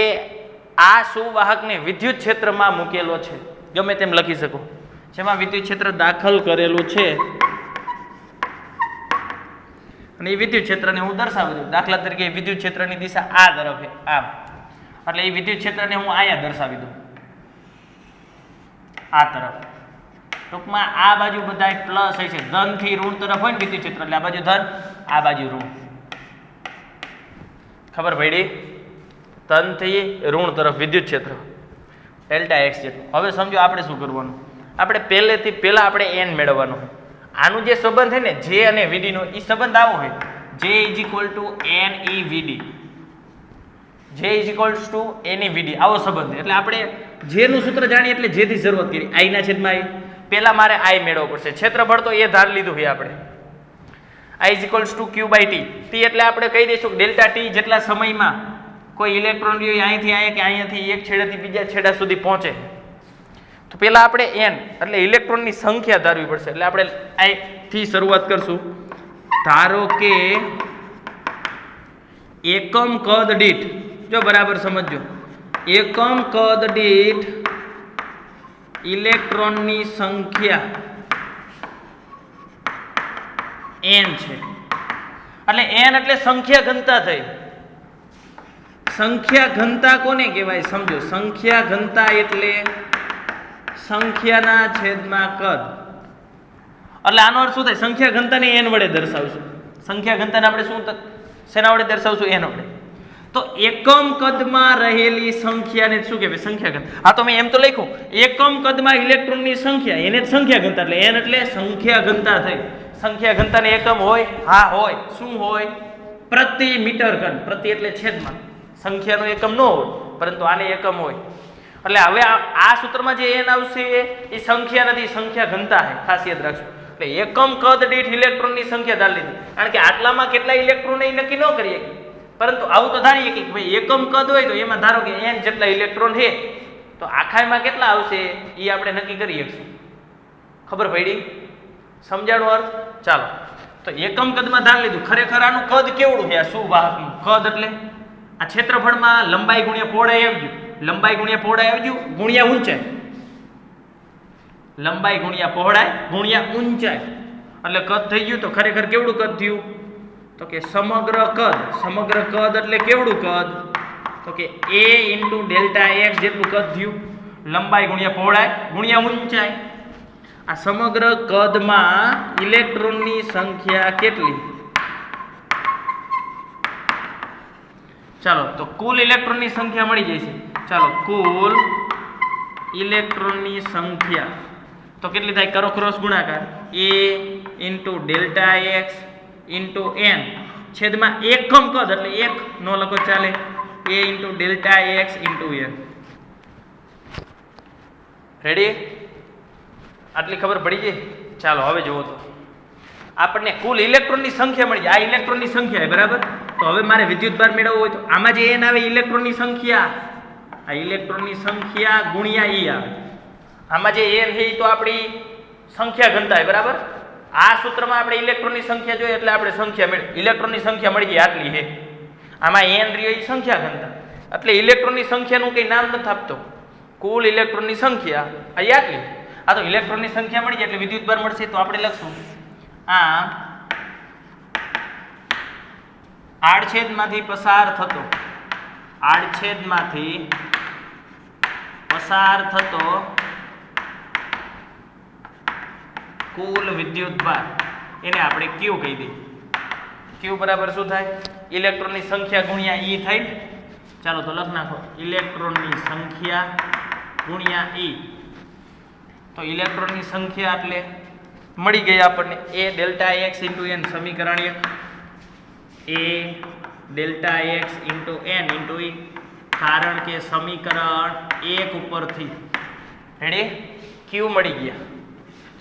આ સુવાહકને વિદ્યુત ક્ષેત્રમાં મૂકેલો છે. ગમે તેમ લખી શકો. જેમાં વિદ્યુત ક્ષેત્ર દાખલ કરેલું છે અને એ વિદ્યુત ક્ષેત્રને હું દર્શાવું છું. દાખલા તરીકે વિદ્યુત ક્ષેત્રની દિશા આ તરફ છે, આમ, એટલે એ વિદ્યુત ક્ષેત્રને હું અહીંયા દર્શાવી દઉં, આ તરફ. ટૂંકમાં આ બાજુ બધા પ્લસ હોય છે, ધન થી ઋણ તરફ હોય ને વિદ્યુત ક્ષેત્ર, એટલે આ બાજુ ધન, આ બાજુ ઋણ. ખબર પડી? ધન થી ઋણ તરફ વિદ્યુત ક્ષેત્ર Δx જેટલું. હવે સમજો આપણે શું કરવાનું. આપણે પહેલા આપણે N મેળવવાનો. આનું જે સંબંધ છે ને J અને VD નો, એ સંબંધ આવો હોય, J = NeVD. J = NeVD, આવો સંબંધ. એટલે આપણે J નું સૂત્ર જાણીએ એટલે J થી શરૂઆત કરી. I ના છેદમાં I. પહેલા મારે I મેળવવો પડશે. ક્ષેત્રફળ તો એ ધાર લીધું છે આપણે. I = Q/T. T એટલે આપણે કહી દઈશું Δt જેટલા સમયમાં કોઈ ઇલેક્ટ્રોન અહીંથી અહીંયા કે અહીંયાથી એક છેડેથી બીજા છેડા સુધી પહોંચે. તો પહેલા આપણે N એટલે ઇલેક્ટ્રોનની સંખ્યા ધારવી પડશે. એટલે આપણે I થી શરૂઆત કરશું. ધારો કે એકમ કદ દીઠ, જો બરાબર સમજજો, એકમ કદ દીઠ ઇલેક્ટ્રોનની સંખ્યા N છે. એટલે N એટલે સંખ્યા ઘનતા થઈ. સંખ્યા ઘનતા કોને કહેવાય? સમજો, સંખ્યા ઘનતા એટલે સંખ્યાના છેદમાં કદ. એટલે આનો અર્થ શું થાય? સંખ્યા ઘનતાને N વડે દર્શાવશું. સંખ્યા ઘનતાને આપણે શેના વડે દર્શાવશું? N વડે. તો એકમ કદમાં રહેલી સંખ્યાને શું કહેવાય? સંખ્યા ઘનતા. હા, તો મેં એમ તો લખ્યું, એકમ કદમાં ઇલેક્ટ્રોનની સંખ્યા, એને જ સંખ્યા ઘનતા. એટલે N એટલે સંખ્યા ઘનતા થઈ. સંખ્યા ઘનતાને એકમ હોય? હા હોય. શું હોય? પ્રતિ મીટર ઘન. પ્રતિ એટલે છેદમાં. સંખ્યાનો એકમ ન હોય, પરંતુ આને એકમ હોય. એટલે હવે આ સૂત્રમાં જે n આવશે એ સંખ્યા નથી, સંખ્યા ઘનતા છે, ખાસ યાદ રાખજો. એટલે એકમ કદ દીઠ ઇલેક્ટ્રોનની સંખ્યા ધારી લીધી, કારણ કે આટલામાં કેટલા ઇલેક્ટ્રોન એ નક્કી ન કરીએ, પરંતુ આવું તો ધારીએ કે ભાઈ એકમ કદ હોય તો એમાં ધારો કે n જેટલા ઇલેક્ટ્રોન છે તો આખામાં કેટલા આવશે એ આપણે નક્કી કરી શકીશું. ખબર પડી? સમજાણો અર્થ? ચાલો, તો એકમ કદમાં ધારી લીધું. ખરેખર આનું કદ કેવડું છે? આ સુવાહકનું કદ એટલે આ ક્ષેત્રફળમાં લંબાઈ ગુણ્યા પહોળાઈ આવી ગયું, લંબાઈ ગુણ્યા પહોળાઈ આવી ગયું ગુણ્યા ઊંચાઈ, લંબાઈ ગુણ્યા પહોળાઈ ગુણ્યા ઊંચાઈ એટલે કદ થઈ ગયું. તો ખરેખર કેવડું કદ થયું? તો કે સમગ્ર કદ. સમગ્ર કદ એટલે કેવડું કદ? તો કે a × ડેલ્ટા x જેટલું કદ થયું, લંબાઈ ગુણ્યા પહોળાઈ ગુણ્યા ઊંચાઈ. આ સમગ્ર કદમાં ઇલેક્ટ્રોનની સંખ્યા કેટલી? ચાલો, તો કુલ ઇલેક્ટ્રોનની સંખ્યા મળી જશે. ચાલો, કુલ ઇલેક્ટ્રોનની સંખ્યા તો કેટલી થાય? કરો ક્રોસ ગુણાકાર. a × ડેલ્ટા x × n છેદમાં એકમ કદ એટલે એક નો લખો ચાલે, a × delta x × n. Ready? આટલી ખબર પડી ગઈ? ચાલો હવે જુઓ તો આપણને કુલ ઇલેક્ટ્રોનની સંખ્યા મળી જાય. આ ઇલેક્ટ્રોનની સંખ્યા છે, બરાબર? તો હવે મારે વિદ્યુતભાર મેળવવો હોય તો આમાં જે n આવે ઇલેક્ટ્રોનની સંખ્યા, આ ઇલેક્ટ્રોનની સંખ્યા ગુણ્યા e આવે. આમાં જે n છે એ તો આપણી સંખ્યા ઘનતા છે, બરાબર? આ સૂત્રમાં આપણે ઇલેક્ટ્રોનની સંખ્યા જોઈએ એટલે આપણે સંખ્યા મેળવી, ઇલેક્ટ્રોનની સંખ્યા મળી ગઈ આટલી છે. આમાં n રહ્યો એ સંખ્યા ઘનતા, એટલે ઇલેક્ટ્રોનની સંખ્યાનું કંઈ નામ નથી આપતો. કુલ ઇલેક્ટ્રોનની સંખ્યા આ આટલી. આ તો ઇલેક્ટ્રોનની સંખ્યા મળી જાય એટલે વિદ્યુતભાર મળશે. તો આપણે લખશું આ આડછેદમાંથી પસાર થતો, આડછેદમાંથી પસાર થતો કુલ વિદ્યુતભાર, એને આપણે Q કહી દઈએ. Q બરાબર શું થાય? ઇલેક્ટ્રોનની સંખ્યા ગુણ્યા E થાય. ચાલો તો લખ નાખો, ઇલેક્ટ્રોનની સંખ્યા ગુણ્યા E. તો ઇલેક્ટ્રોનની સંખ્યા એટલે મળી ગઈ આપણને a ડેલ્ટા x × n, સમીકરણ 1. a delta x × n × e, કારણ કે સમીકરણ 1 ઉપરથી રેડી q મળી ગયા.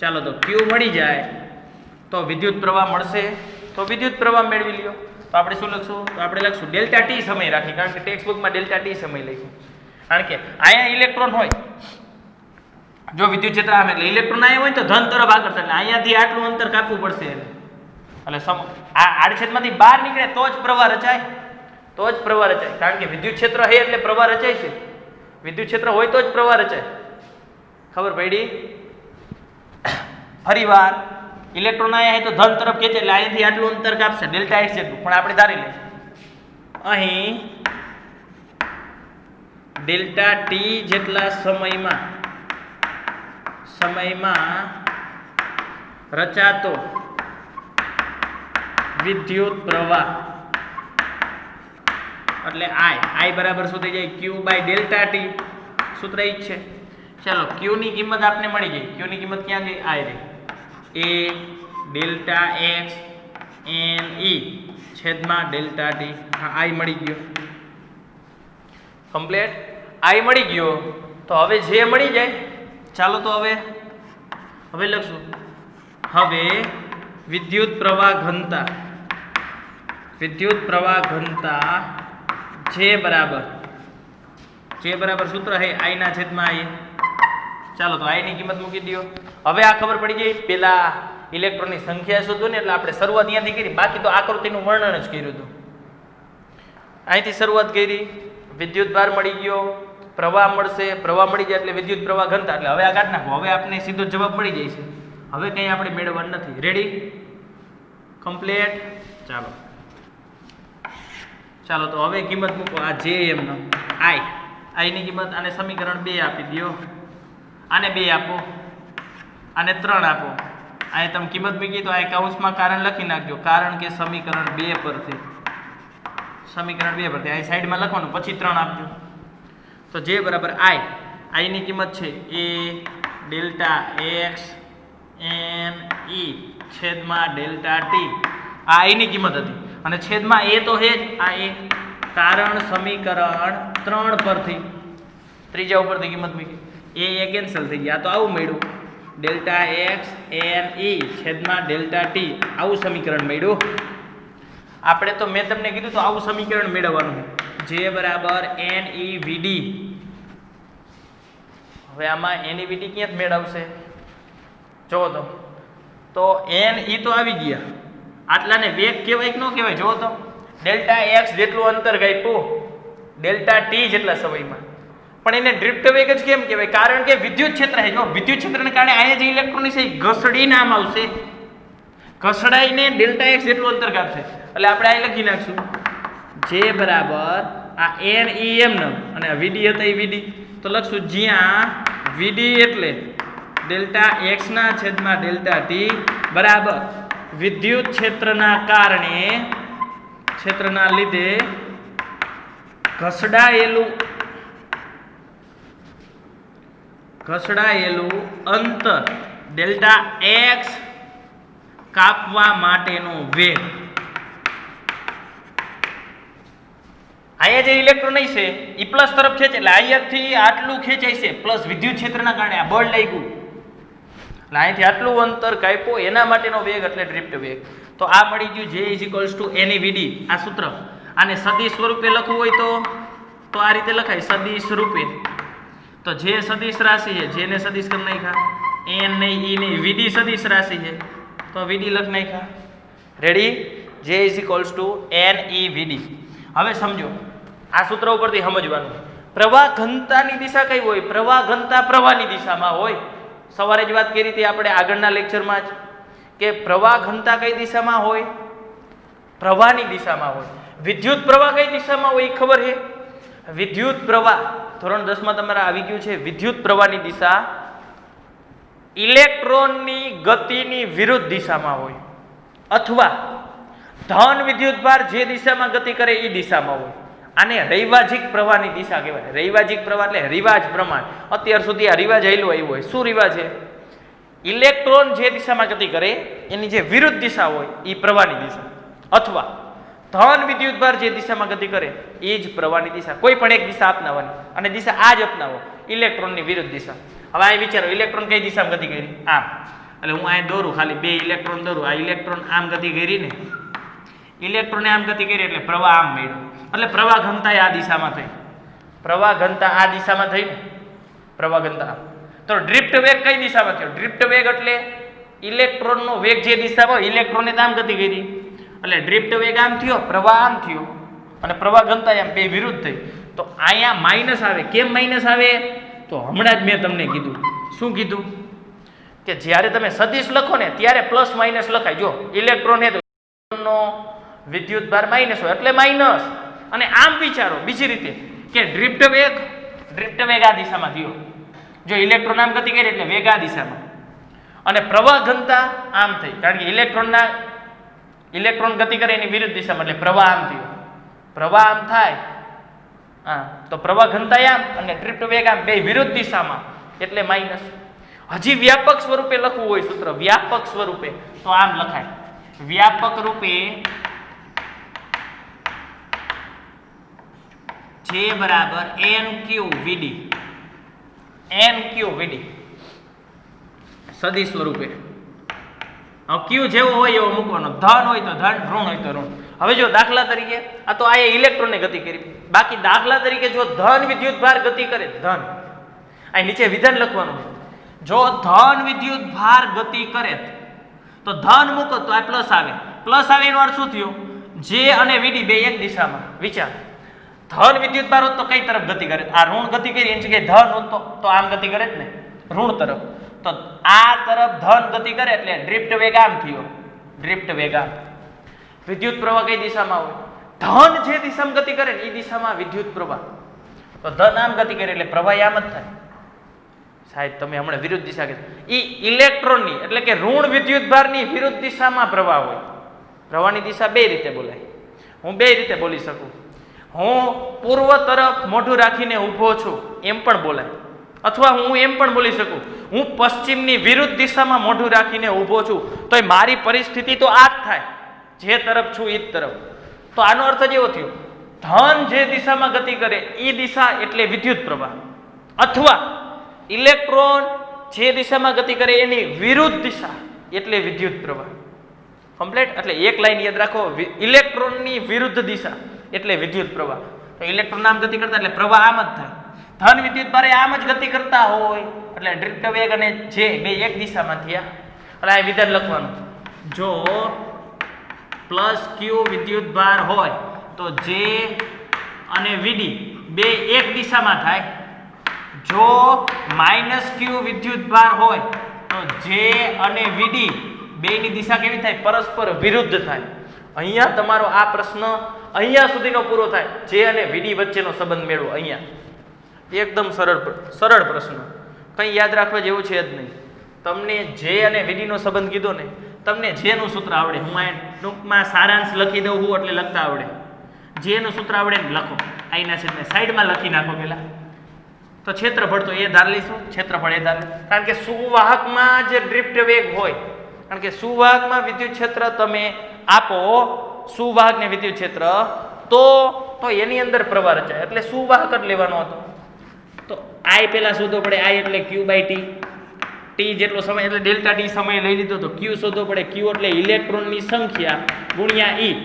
ચાલો તો q મળી જાય તો વિદ્યુત પ્રવાહ મળશે. તો વિદ્યુત પ્રવાહ મેળવી લ્યો. તો આપણે શું લખશું? તો આપણે લખશું ડેલ્ટા t સમય રાખી, કારણ કે ટેક્સ્ટ બુકમાં ડેલ્ટા t સમય લખ્યું. કારણ કે અહીંયા ઇલેક્ટ્રોન હોય, જો વિદ્યુત ક્ષેત્ર આવે એટલે ઇલેક્ટ્રોન અહીંયા હોય તો ધન તરફ આગળ થાય, એટલે અહીંયાથી આટલું અંતર કાપવું પડશે. એટલે આ આડછેદમાંથી બહાર નીકળે તો જ પ્રવાહ રચાય, તો જ પ્રવાહ રચાય. કારણ કે વિદ્યુત ક્ષેત્ર છે એટલે પ્રવાહ રચાય છે. વિદ્યુત ક્ષેત્ર હોય તો જ પ્રવાહ રચાય. ખબર પડી? ફરીવાર ઇલેક્ટ્રોન અહીંયા તો ધન તરફ ખેંચે એટલે અહીંયાથી આટલું અંતર કાપશે ડેલ્ટા x જેટલું. પણ આપણે ધારી લઈશું અહીં ડેલ્ટા t જેટલા સમયમાં રચાતો વિદ્યુત પ્રવાહ એટલે I બરાબર શું થઈ જાય? q/ડેલ્ટા t. સૂત્ર ઈ જ છે. ચાલો, q ની કિંમત આપને મળી ગઈ. q ની કિંમત ક્યાં ગઈ? I રહી. a delta x n e છેદમાં ડેલ્ટા t. હા, I મળી ગયો. કમ્પ્લીટ. I મળી ગયો. તો હવે જે મળી જાય, ચાલો તો હવે લખશું. હવે વિદ્યુત પ્રવાહ ઘનતા જે બરાબર સૂત્ર છે I ના છેદમાં I. ચાલો તો I ની કિંમત મૂકી દો. હવે આ ખબર પડી ગઈ. પેલા ઇલેક્ટ્રોનની સંખ્યા શોધો ને એટલે આપણે શરૂઆત અહીંયાથી કરી, બાકી તો આકૃતિનું વર્ણન જ કર્યું હતું. અહીંથી શરૂઆત કરી, વિદ્યુત ભાર મળી ગયો, પ્રવાહ મળશે, પ્રવાહ મળી જાય એટલે વિદ્યુત પ્રવાહ ઘનતા. એટલે હવે આ કાઢી નાખો. હવે આપણે સીધો જવાબ મળી જાય છે. હવે કંઈ આપણે મેળવવાનું નથી. રેડી? કમ્પ્લીટ. ચાલો તો હવે કિંમત મૂકો. આ જે એમનો I ની કિંમત, આને સમીકરણ 2 આપી દો, આને 2 આપો, આને 3 આપો. અહીં તમે કિંમત મૂકી તો આ કૌંસમાં કારણ લખી નાખજો, કારણ કે સમીકરણ 2 પરથી અહીં સાઈડમાં લખવાનું, પછી 3 આપજો. તો જે બરાબર I ની કિંમત છે a delta x n e છેદમાં ડેલ્ટા t. આ I ની કિંમત હતી અને છેદમાં a તો છે જ. આ a કારણ સમીકરણ 3 પરથી ત્રીજા ઉપરથી કિંમત મૂકી, એ કેન્સલ થઈ ગયા. આ તો આવું મળ્યું, ડેલ્ટા એક્સ એન ઈ છેદમાં ડેલ્ટા ટી, આવું સમીકરણ મળ્યું. આપણે તો મેં તમને કીધું તો આવું સમીકરણ મેળવવાનું, જે બરાબર એન ઈ વીડી. હવે આમાં એન ઈ વીડી ક્યાં મેળવશે જોવો તો એન ઈ તો આવી ગયા, આટલાને વેગ કહેવાય કે ન કહેવાય જોવો તો. ડેલ્ટા એક્સ જેટલું અંતર કાપ્યું ડેલ્ટા ટી જેટલા સમયમાં, પણ એને ડ્રિફ્ટ વેગ જ કેમ કહેવાય? કારણ કે વિદ્યુત ક્ષેત્ર છે. જો વિદ્યુત ક્ષેત્રને કારણે અહીંયા જે ઇલેક્ટ્રોન છે ઘસડીને આમ આવશે, ઘસડાઈને ડેલ્ટા એક્સ જેટલું અંતર કાપશે. એટલે આપણે અહીં લખી નાખશું જે બરાબર આ એન ઈ એમ ન અને વીડી હતા એ વીડી, તો લખશું જ્યાં વીડી એટલે ડેલ્ટા એક્સ ના છેદમાં ડેલ્ટા ટી બરાબર વિદ્યુત ક્ષેત્રના કારણે ક્ષેત્રના લીધે ઘસડાયેલું અંતર ડેલ્ટા એક્સ કાપવા માટેનો વેગ. અહીંયા જે ઇલેક્ટ્રોન છે એ પ્લસ તરફ ખેંચે, એટલે અહીંયાથી આટલું ખેંચાય છે પ્લસ વિદ્યુત ક્ષેત્રના કારણે આ બળ લાગ્યું, એટલે અહીંથી આટલું અંતર કાપ્યું એના માટેનો વેગ એટલે ડ્રિફ્ટ વેગ. તો આ મળી ગયું જે ઇઝ ઇક્વલ્સ ટુ એની વીડી. આ સૂત્ર આને સદિશ સ્વરૂપે લખવું હોય તો આ રીતે લખાય સદિશ રૂપે. તો જે સદિશ રાશિ છે જેને સદિશ કરી નાખ્યા, એન નહીં ઈ નહીં, વીડી સદિશ રાશિ છે તો વીડી લખ નાખ્યા. Ready? J is equals to N E VD. હવે સમજો આ સૂત્ર ઉપરથી સમજવાનું, પ્રવાહ ઘનતાની દિશા કઈ હોય? પ્રવાહ ઘનતા પ્રવાહની દિશામાં હોય. સવારે જ વાત કરી હતી આપણે આગળના લેક્ચરમાં જ કે પ્રવાહ ઘનતા કઈ દિશામાં હોય? પ્રવાહની દિશામાં હોય. વિદ્યુત પ્રવાહ કઈ દિશામાં હોય એ ખબર છે? વિદ્યુત પ્રવાહ ધોરણ 10 માં તમારા આવી ગયું છે. વિદ્યુત પ્રવાહની દિશા ઇલેક્ટ્રોનની ગતિની વિરુદ્ધ દિશામાં હોય, અથવા ધન વિદ્યુતભાર જે દિશામાં ગતિ કરે એ દિશામાં હોય. આને રૈવાજિક પ્રવાહની દિશા કહેવાય. રૈવાજિક પ્રવાહ એટલે રિવાજ પ્રમાણ. અત્યાર સુધી આ રિવાજ આવેલો આવ્યો હોય. શું રિવાજ છે? ઇલેક્ટ્રોન જે દિશામાં ગતિ કરે એની જે વિરુદ્ધ દિશા હોય એ પ્રવાહની દિશા, અથવા ધન વિદ્યુતભાર જે દિશામાં ગતિ કરે એ જ પ્રવાહની દિશા. કોઈ પણ એક દિશા અપનાવવાની, અને દિશા આ જ અપનાવો, ઇલેક્ટ્રોનની વિરુદ્ધ દિશા. હવે અહીં વિચારો ઇલેક્ટ્રોન કઈ દિશામાં ગતિ કરી? આમ. એટલે હું અહીં દોરું, ખાલી બે ઇલેક્ટ્રોન દોરું. આ ઇલેક્ટ્રોન આમ ગતિ કરી ને, ઇલેક્ટ્રોને આમ ગતિ કરી એટલે પ્રવાહ આમ મળ્યો. એટલે પ્રવાહ ઘનતા આ દિશામાં થઈ, પ્રવાહ ઘનતા આ દિશામાં થઈ ને, પ્રવાહ ઘનતા. તો ડ્રિફ્ટ વેગ કઈ દિશામાં થયો? ડ્રિફ્ટ વેગ એટલે ઇલેક્ટ્રોનનો વેગ જે દિશામાં, ઇલેક્ટ્રોને આમ ગતિ કરી એટલે ડ્રિફ્ટ વેગ આમ થયો, પ્રવાહ આમ થયો, અને પ્રવાહ ઘનતા આમ બે વિરુદ્ધ થઈ. તો અહીંયા માઇનસ આવે. કેમ માઇનસ આવે? તો હમણાં જ મેં તમને કીધું. શું કીધું? કે જ્યારે તમે સદિશ લખો ને ત્યારે પ્લસ માઇનસ લખાય. જો ઇલેક્ટ્રોન હે તો વિદ્યુત ભાર માઇનસ હોય એટલે માઇનસ. અને આમ વિચારો બીજી રીતે કે ડ્રિફ્ટ વેગ આ દિશામાં થયો. જો ઇલેક્ટ્રોન આમ ગતિ કરી એટલે વેગ આ દિશામાં, અને પ્રવાહ ઘનતા આમ થઈ, કારણ કે ઇલેક્ટ્રોન ગતિ કરે એની વિરુદ્ધ દિશામાં એટલે પ્રવાહ આમ થયો. પ્રવાહ આમ થાય તો પ્રવાહ ઘનતા આમ અને ડ્રિફ્ટ વેગ આમ, બે વિરુદ્ધ દિશામાં એટલે માઇનસ. હજી વ્યાપક સ્વરૂપે લખવું હોય સૂત્ર, વ્યાપક સ્વરૂપે તો આમ લખાય. વ્યાપક રૂપે જે બરાબર એન ક્યુ વીડી, એન ક્યુ વીડી સદિશ સ્વરૂપે. હવે ક્યુ જેવો હોય એવો મૂકવાનો. ધન હોય તો ધન, ઋણ હોય તો ઋણ. હવે જો દાખલા તરીકે આ તો આ ઇલેક્ટ્રોનને ગતિ કરી, બાકી દાખલા તરીકે જો ધન વિદ્યુતભાર ગતિ કરે, ધન અહીં નીચે વિધાન લખવાનું, જો ધન વિદ્યુતભાર ગતિ કરે તો ધન મૂકો તો આ પ્લસ આવે. પ્લસ આવે એનો અર્થ શું થયો? જે અને વીડી બે એક દિશામાં. વિચાર, ધન વિદ્યુતભાર હોત તો કઈ તરફ ગતિ કરે? આ ઋણ ગતિ કરી એની જગ્યાએ ધન હોત તો આમ ગતિ કરે જ ને, ઋણ તરફ. તો આ તરફ ધન ગતિ કરે એટલે ડ્રિફ્ટ વેગ આમ થયો, ડ્રિફ્ટ વેગ આમ. વિદ્યુત પ્રવાહ કઈ દિશામાં હોય? ધન જે દિશામાં ગતિ કરે ને એ દિશામાં વિદ્યુત પ્રવાહ. તો ધન આમ ગતિ કરે એટલે પ્રવાહ આમ જ થાય. સાહેબ તમે હમણાં વિરુદ્ધ દિશા કીધી. એ ઇલેક્ટ્રોનની એટલે કે ઋણ વિદ્યુતભારની વિરુદ્ધ દિશામાં પ્રવાહ હોય. પ્રવાહની દિશા બે રીતે બોલાય. હું બે રીતે બોલી શકું. હું પૂર્વ તરફ મોઢું રાખીને ઊભો છું એમ પણ બોલાય, અથવા હું એમ પણ બોલી શકું હું પશ્ચિમની વિરુદ્ધ દિશામાં મોઢું રાખીને ઊભો છું તો એ મારી પરિસ્થિતિ તો આ જ થાય, જે તરફ છું એ જ તરફ. તો આનો અર્થ જ એવો થયો, ધન જે દિશામાં ગતિ કરે એ દિશા એટલે વિદ્યુત પ્રવાહ, અથવા ઇલેક્ટ્રોન જે દિશામાં ગતિ કરે એની વિરુદ્ધ દિશા એટલે વિદ્યુત પ્રવાહ. કમ્પ્લીટ. એટલે એક લાઈન યાદ રાખો, ઇલેક્ટ્રોનની વિરુદ્ધ દિશા એટલે વિદ્યુત પ્રવાહ. તો ઇલેક્ટ્રોન આમ ગતિ કરતા એટલે પ્રવાહ આમ જ થાય. ધન વિદ્યુત ભારે આમ જ ગતિ કરતા હોય એટલે ડ્રિફ્ટ વેગ અને જે બે એક દિશામાં થયા. એટલે આ વિધાન લખવાનું, જો પ્લસ ક્યુ વિદ્યુત ભાર હોય તો જે અને વીડી બે એક દિશામાં થાય. જો માઇનસ ક્યુ વિદ્યુત ભાર હોય તો જે અને વીડી બેની દિશા કેવી થાય? પરસ્પર વિરુદ્ધ થાય. અહીંયા તમારો આ પ્રશ્ન અહીંયા સુધીનો પૂરો થાય. જે અને વીડી વચ્ચેનો સંબંધ મેળવો. અહીંયા એકદમ સરળ પ્રશ્ન, કંઈ યાદ રાખવા જેવું છે જ નહીં. તમને જે અને વીડીનો સંબંધ કીધો ને, તમને જેનું સૂત્ર આવડે, હું આ ટૂંકમાં સારાંશ લખી દઉં હું એટલે લખતા આવડે. જેનું સૂત્ર આવડે ને લખો, આઈના છેદને સાઈડમાં લખી નાખો પહેલા. તો ક્ષેત્રફળ તો એ ધાર લઈશું, ક્ષેત્રફળ એ ધાર. કારણ કે સુવાહકમાં જે ડ્રિફ્ટ વેગ હોય, કારણ કે સુવાહકમાં વિદ્યુત ક્ષેત્ર તમે આપો, સુવાહક ને વિદ્યુત ક્ષેત્ર, તો એની અંદર પ્રવાહ રચાય. એટલે સુવાહક જ લેવાનો હતો. તો આઈ પહેલા શોધવો પડે. આઈ એટલે ક્યુ બાય ટી. ટી જેટલો સમય એટલે ડેલ્ટા ટી સમય લઈ લીધો તો ક્યુ શોધવો પડે. ક્યુ એટલે ઇલેક્ટ્રોનની સંખ્યા ગુણ્યા ઈ,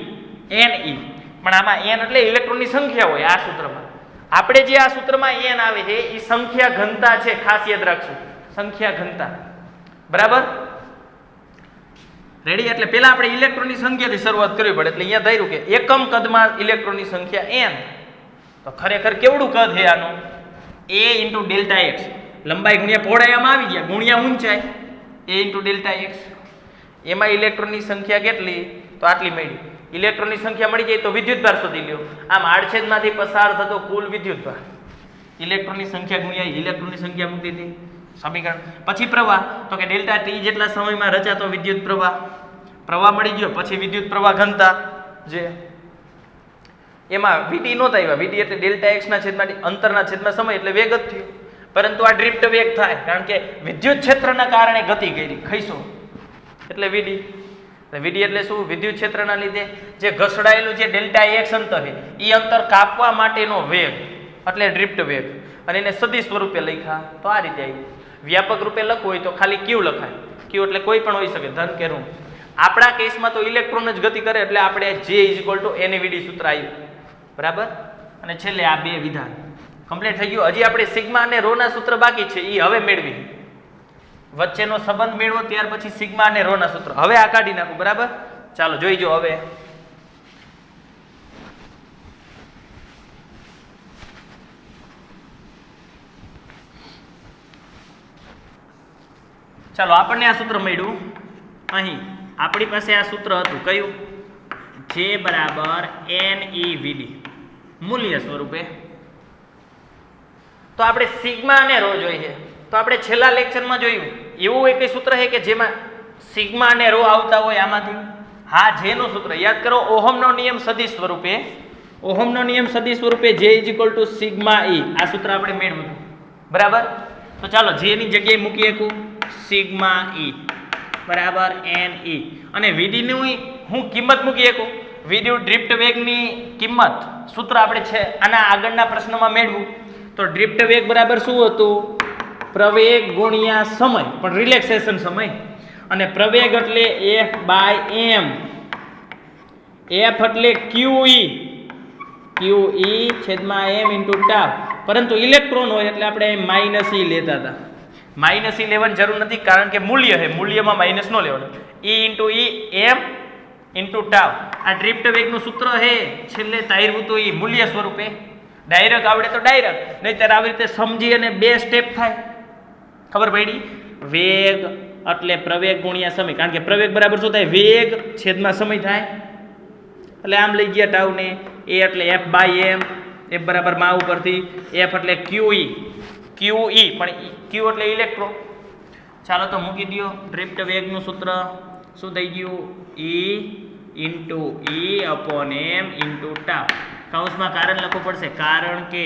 એન ઈ. પણ આમાં એન એટલે ઇલેક્ટ્રોનની સંખ્યા હોય આ સૂત્રમાં. આપણે જે આ સૂત્રમાં એન આવે છે એ સંખ્યા ઘનતા છે, ખાસ યાદ રાખશું, સંખ્યા ઘનતા. બરાબર? રેડી? એટલે પહેલા આપણે ઇલેક્ટ્રોનની સંખ્યાથી શરૂઆત કરવી પડે. એટલે અહીંયા ધાર્યું કે એકમ કદમાં ઇલેક્ટ્રોનની સંખ્યા એન. તો ખરેખર કેવડું કદ છે આનું? a into delta x. લંબાઈ ગુણ્યા પહોળાઈ આમાં આવી ગયા, ગુણ્યા ઊંચાઈ a ઇન્ટુ ડેલ્ટા એક્સ. એમાં ઇલેક્ટ્રોનની સંખ્યા કેટલી? તો આટલી મળી. ઇલેક્ટ્રોનની સંખ્યા મળી જાય તો વિદ્યુતભાર શોધી લ્યો. આમ આડછેદમાંથી પસાર થતો કુલ વિદ્યુતભાર, ઇલેક્ટ્રોનની સંખ્યા ગુણ્યા ઇલેક્ટ્રોનની સંખ્યા મૂકી દીધી સમીકરણ. પછી પ્રવાહ, તો કે ડેલ્ટા ટી જેટલા સમયમાં રચાતો વિદ્યુત પ્રવાહ. પ્રવાહ મળી ગયો. પછી વિદ્યુત પ્રવાહ ઘનતા, જે એમાં વીડી નહોતા આવ્યા. વીડી એટલે ડેલ્ટા એક્સ ના છેદમાં અંતરના છેદમાં સમય એટલે વેગ જ થયો. પરંતુ આ ડ્રિફ્ટ વેગ થાય કારણ કે વિદ્યુત ક્ષેત્રના કારણે ગતિ કરી, ખઈસો એટલે વીડી. વીડી એટલે શું? વિદ્યુત ક્ષેત્રના લીધે જે ઘસડાયેલું જે ડેલ્ટા એક્સ અંતર છે એ અંતર કાપવા માટેનો વેગ એટલે ડ્રિફ્ટ વેગ. અને એને સદિશ સ્વરૂપે લખ્યા તો આ રીતે આવ્યું. વ્યાપક રૂપે લખવું હોય તો ખાલી ક્યુ લખાય. ક્યુ એટલે કોઈ પણ હોઈ શકે, ધન કે ઋણ. આપણા કેસમાં તો ઇલેક્ટ્રોન જ ગતિ કરે એટલે આપણે જે ઇઝ ઇક્વલ ટુ NVD સૂત્ર આવ્યું. બરાબર? અને છેલ્લે આ બે વિધાન કમ્પ્લીટ થઈ ગયું. હજી આપણે સિગ્મા અને રો ના સૂત્ર બાકી છે, એ હવે મેળવી. વચ્ચેનો સંબંધ મેળવો ત્યાર પછી સિગ્મા અને રો ના સૂત્ર હવે આ કાઢી નાખું. બરાબર? ચાલો જોઈજો હવે. ચાલો આપણને આ સૂત્ર મળ્યું. અહીં આપણી પાસે આ સૂત્ર હતું કયું? જે બરાબર NEVD મૂલ્ય સ્વરૂપે. તો આપણે સિગ્મા અને રો જોઈએ. તો આપણે છેલ્લા લેક્ચરમાં જોયું એવું એક સૂત્ર છે કે જેમાં સિગ્મા અને રો આવતા હોય આમાંથી. હા, જેનું સૂત્ર યાદ કરો, ઓહમનો નિયમ સદિશ સ્વરૂપે. ઓહમનો નિયમ સદિશ સ્વરૂપે J = સિગ્મા E. આ સૂત્ર આપણે મેળવ્યું. બરાબર? તો ચાલો જે ની જગ્યાએ મૂકી શકું સિગ્મા E બરાબર NE. અને VD ની હું કિંમત મૂકી શકું. વિદ્યુત ડ્રિફ્ટ વેગની કિંમત સૂત્ર આપણે છે આના આગળના પ્રશ્નમાં મેળવું. તો ડ્રિફ્ટ વેગ બરાબર શું હતું? પ્રવેગ ગુણ્યા સમય, પણ રિલેક્સેશન સમય. અને પ્રવેગ એટલે F/m. F એટલે QE. QE છેદમાં m ઇન્ટુ ટાઉ. પરંતુ ઇલેક્ટ્રોન હોય એટલે આપણે -e લેતા હતા. -e લેવાની જરૂર નથી કારણ કે મૂલ્ય છે, મૂલ્યમાં માઇનસ ન લેવાનું. E into E m into tau. આ ડ્રિફ્ટ વેગનું સૂત્ર છે છેલ્લે તાર્યું તો એ મૂલ્ય સ્વરૂપે. ડાયરેક્ટ આવડે તો ડાયરેક્ટ, નહીંતર આવી રીતે સમજી અને બે સ્ટેપ થાય. ખબર પડી? વેગ એટલે પ્રવેગ ગુણ્યા સમય. કારણ કે પ્રવેગ બરાબર શું થાય? વેગ છેદમાં સમય થાય. એટલે આમ લઈ ગયા ટાઉ ને. એ એટલે F/m. F બરાબર માં ઉપરથી F એટલે QE. QE પણ Q એટલે ઇલેક્ટ્રોન. ચાલો તો મૂકી દો. ડ્રિફ્ટ વેગનું સૂત્ર શું થઈ ગયું? E into E/m into tau. કૌંસમાં કારણ લખવું પડશે કારણ કે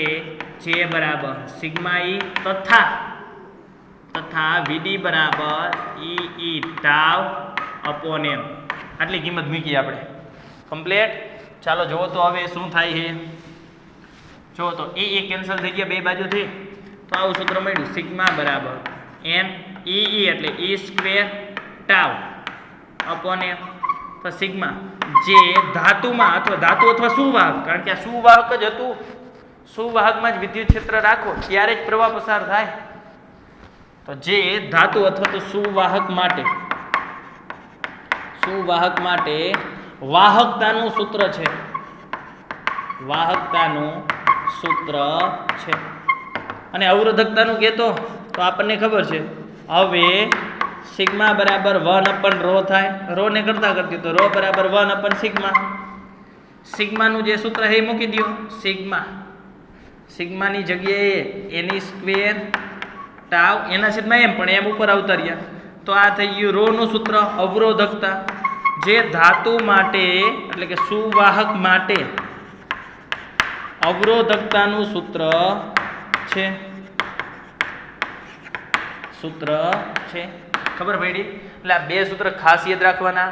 જે બરાબર સિગ્મા E તથા VD બરાબર E ટાઉ અપોન m. આટલી કિંમત મૂકી આપણે. કમ્પ્લીટ. ચાલો જુઓ તો હવે શું થાય છે. જુઓ તો એ કેન્સલ થઈ ગયા બે બાજુથી. તો આવું સૂત્ર મળ્યું સિગ્મા બરાબર n e એટલે e square tau upon m. તો સિગ્મા જે ધાતુમાં અથવા ધાતુ અથવા સુવાહક, કારણ કે આ સુવાહક જ હતું, સુવાહકમાં જ વિદ્યુત ક્ષેત્ર રાખો ત્યારે જ પ્રવાહ પસાર થાય. તો જે ધાતુ અથવા તો સુવાહક માટે વાહકતાનું સૂત્ર છે, વાહકતાનું સૂત્ર છે. અને અવરોધકતાનું કહેતો તો આપણને ખબર છે. હવે સિગ્મા બરાબર 1/ρ થાય, ρ ને કરતા કરતી તો ρ બરાબર 1/σ. સિગ્માનું જે સૂત્ર છે એ મૂકી દો. સિગ્માની જગ્યાએ n સ્ક્વેર ટાઉ એના છેદમાં m, પણ m ઉપર આવતા રહ્યા. તો આ થઈ ગયું ρ નું સૂત્ર અવરોધકતા. જે ધાતુ માટે એટલે કે સુવાહક માટે અવરોધકતાનું સૂત્ર છે. ખબર પડી? એટલે આ બે સૂત્ર ખાસ યાદ રાખવાના.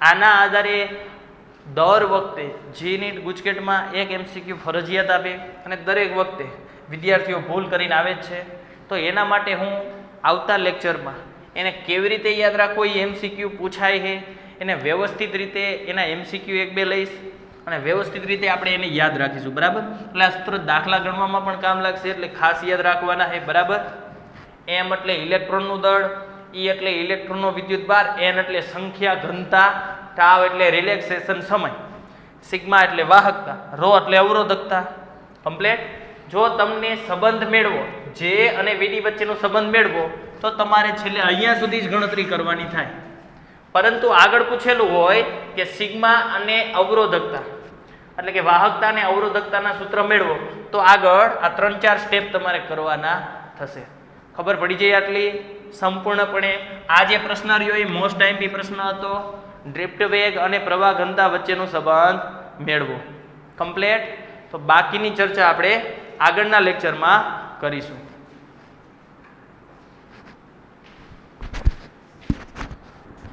આના આધારે દર વખતે જીનીટ ગુજકેટમાં એક એમસીક્યુ ફરજિયાત આપે અને દરેક વખતે વિદ્યાર્થીઓ ભૂલ કરીને આવે જ છે. તો એના માટે હું આવતા લેક્ચરમાં એને કેવી રીતે યાદ રાખવો એ એમસીક્યુ પૂછાય છે એને વ્યવસ્થિત રીતે એના એમસીક્યુ 1-2 લઈશ અને વ્યવસ્થિત રીતે આપણે એને યાદ રાખીશું. બરાબર? એટલે આ સૂત્ર દાખલા ગણવામાં પણ કામ લાગશે, એટલે ખાસ યાદ રાખવાના છે. બરાબર? m એટલે ઇલેક્ટ્રોનનું દળ, e એટલે ઇલેક્ટ્રોનનો વિદ્યુતભાર, n એટલે સંખ્યા ઘનતા, ટાવ એટલે રિલેક્સેશન સમય, સિગ્મા એટલે વાહકતા, ρ એટલે અવરોધકતા. કમ્પ્લીટ. જો તમને સંબંધ મેળવો, જે અને વીડી વચ્ચેનો સંબંધ મેળવો, તો તમારે છેલ્લે અહીંયા સુધી જ ગણતરી કરવાની થાય. પરંતુ આગળ પૂછેલું હોય કે સિગ્મા અને અવરોધકતા એટલે કે વાહકતા અને અવરોધકતાના સૂત્ર મેળવો, તો આગળ આ 3-4 સ્ટેપ તમારે કરવાના થશે. ખબર પડી જાય આટલી સંપૂર્ણપણે. આ જે પ્રશ્ન રહ્યો એ મોસ્ટ આઈએમપી પ્રશ્ન હતો. ડ્રિફ્ટ વેગ અને પ્રવાહ ઘનતા વચ્ચેનો સંબંધ મેળવો. કમ્પ્લીટ. તો બાકીની ચર્ચા આપણે આગળના લેક્ચરમાં કરીશું.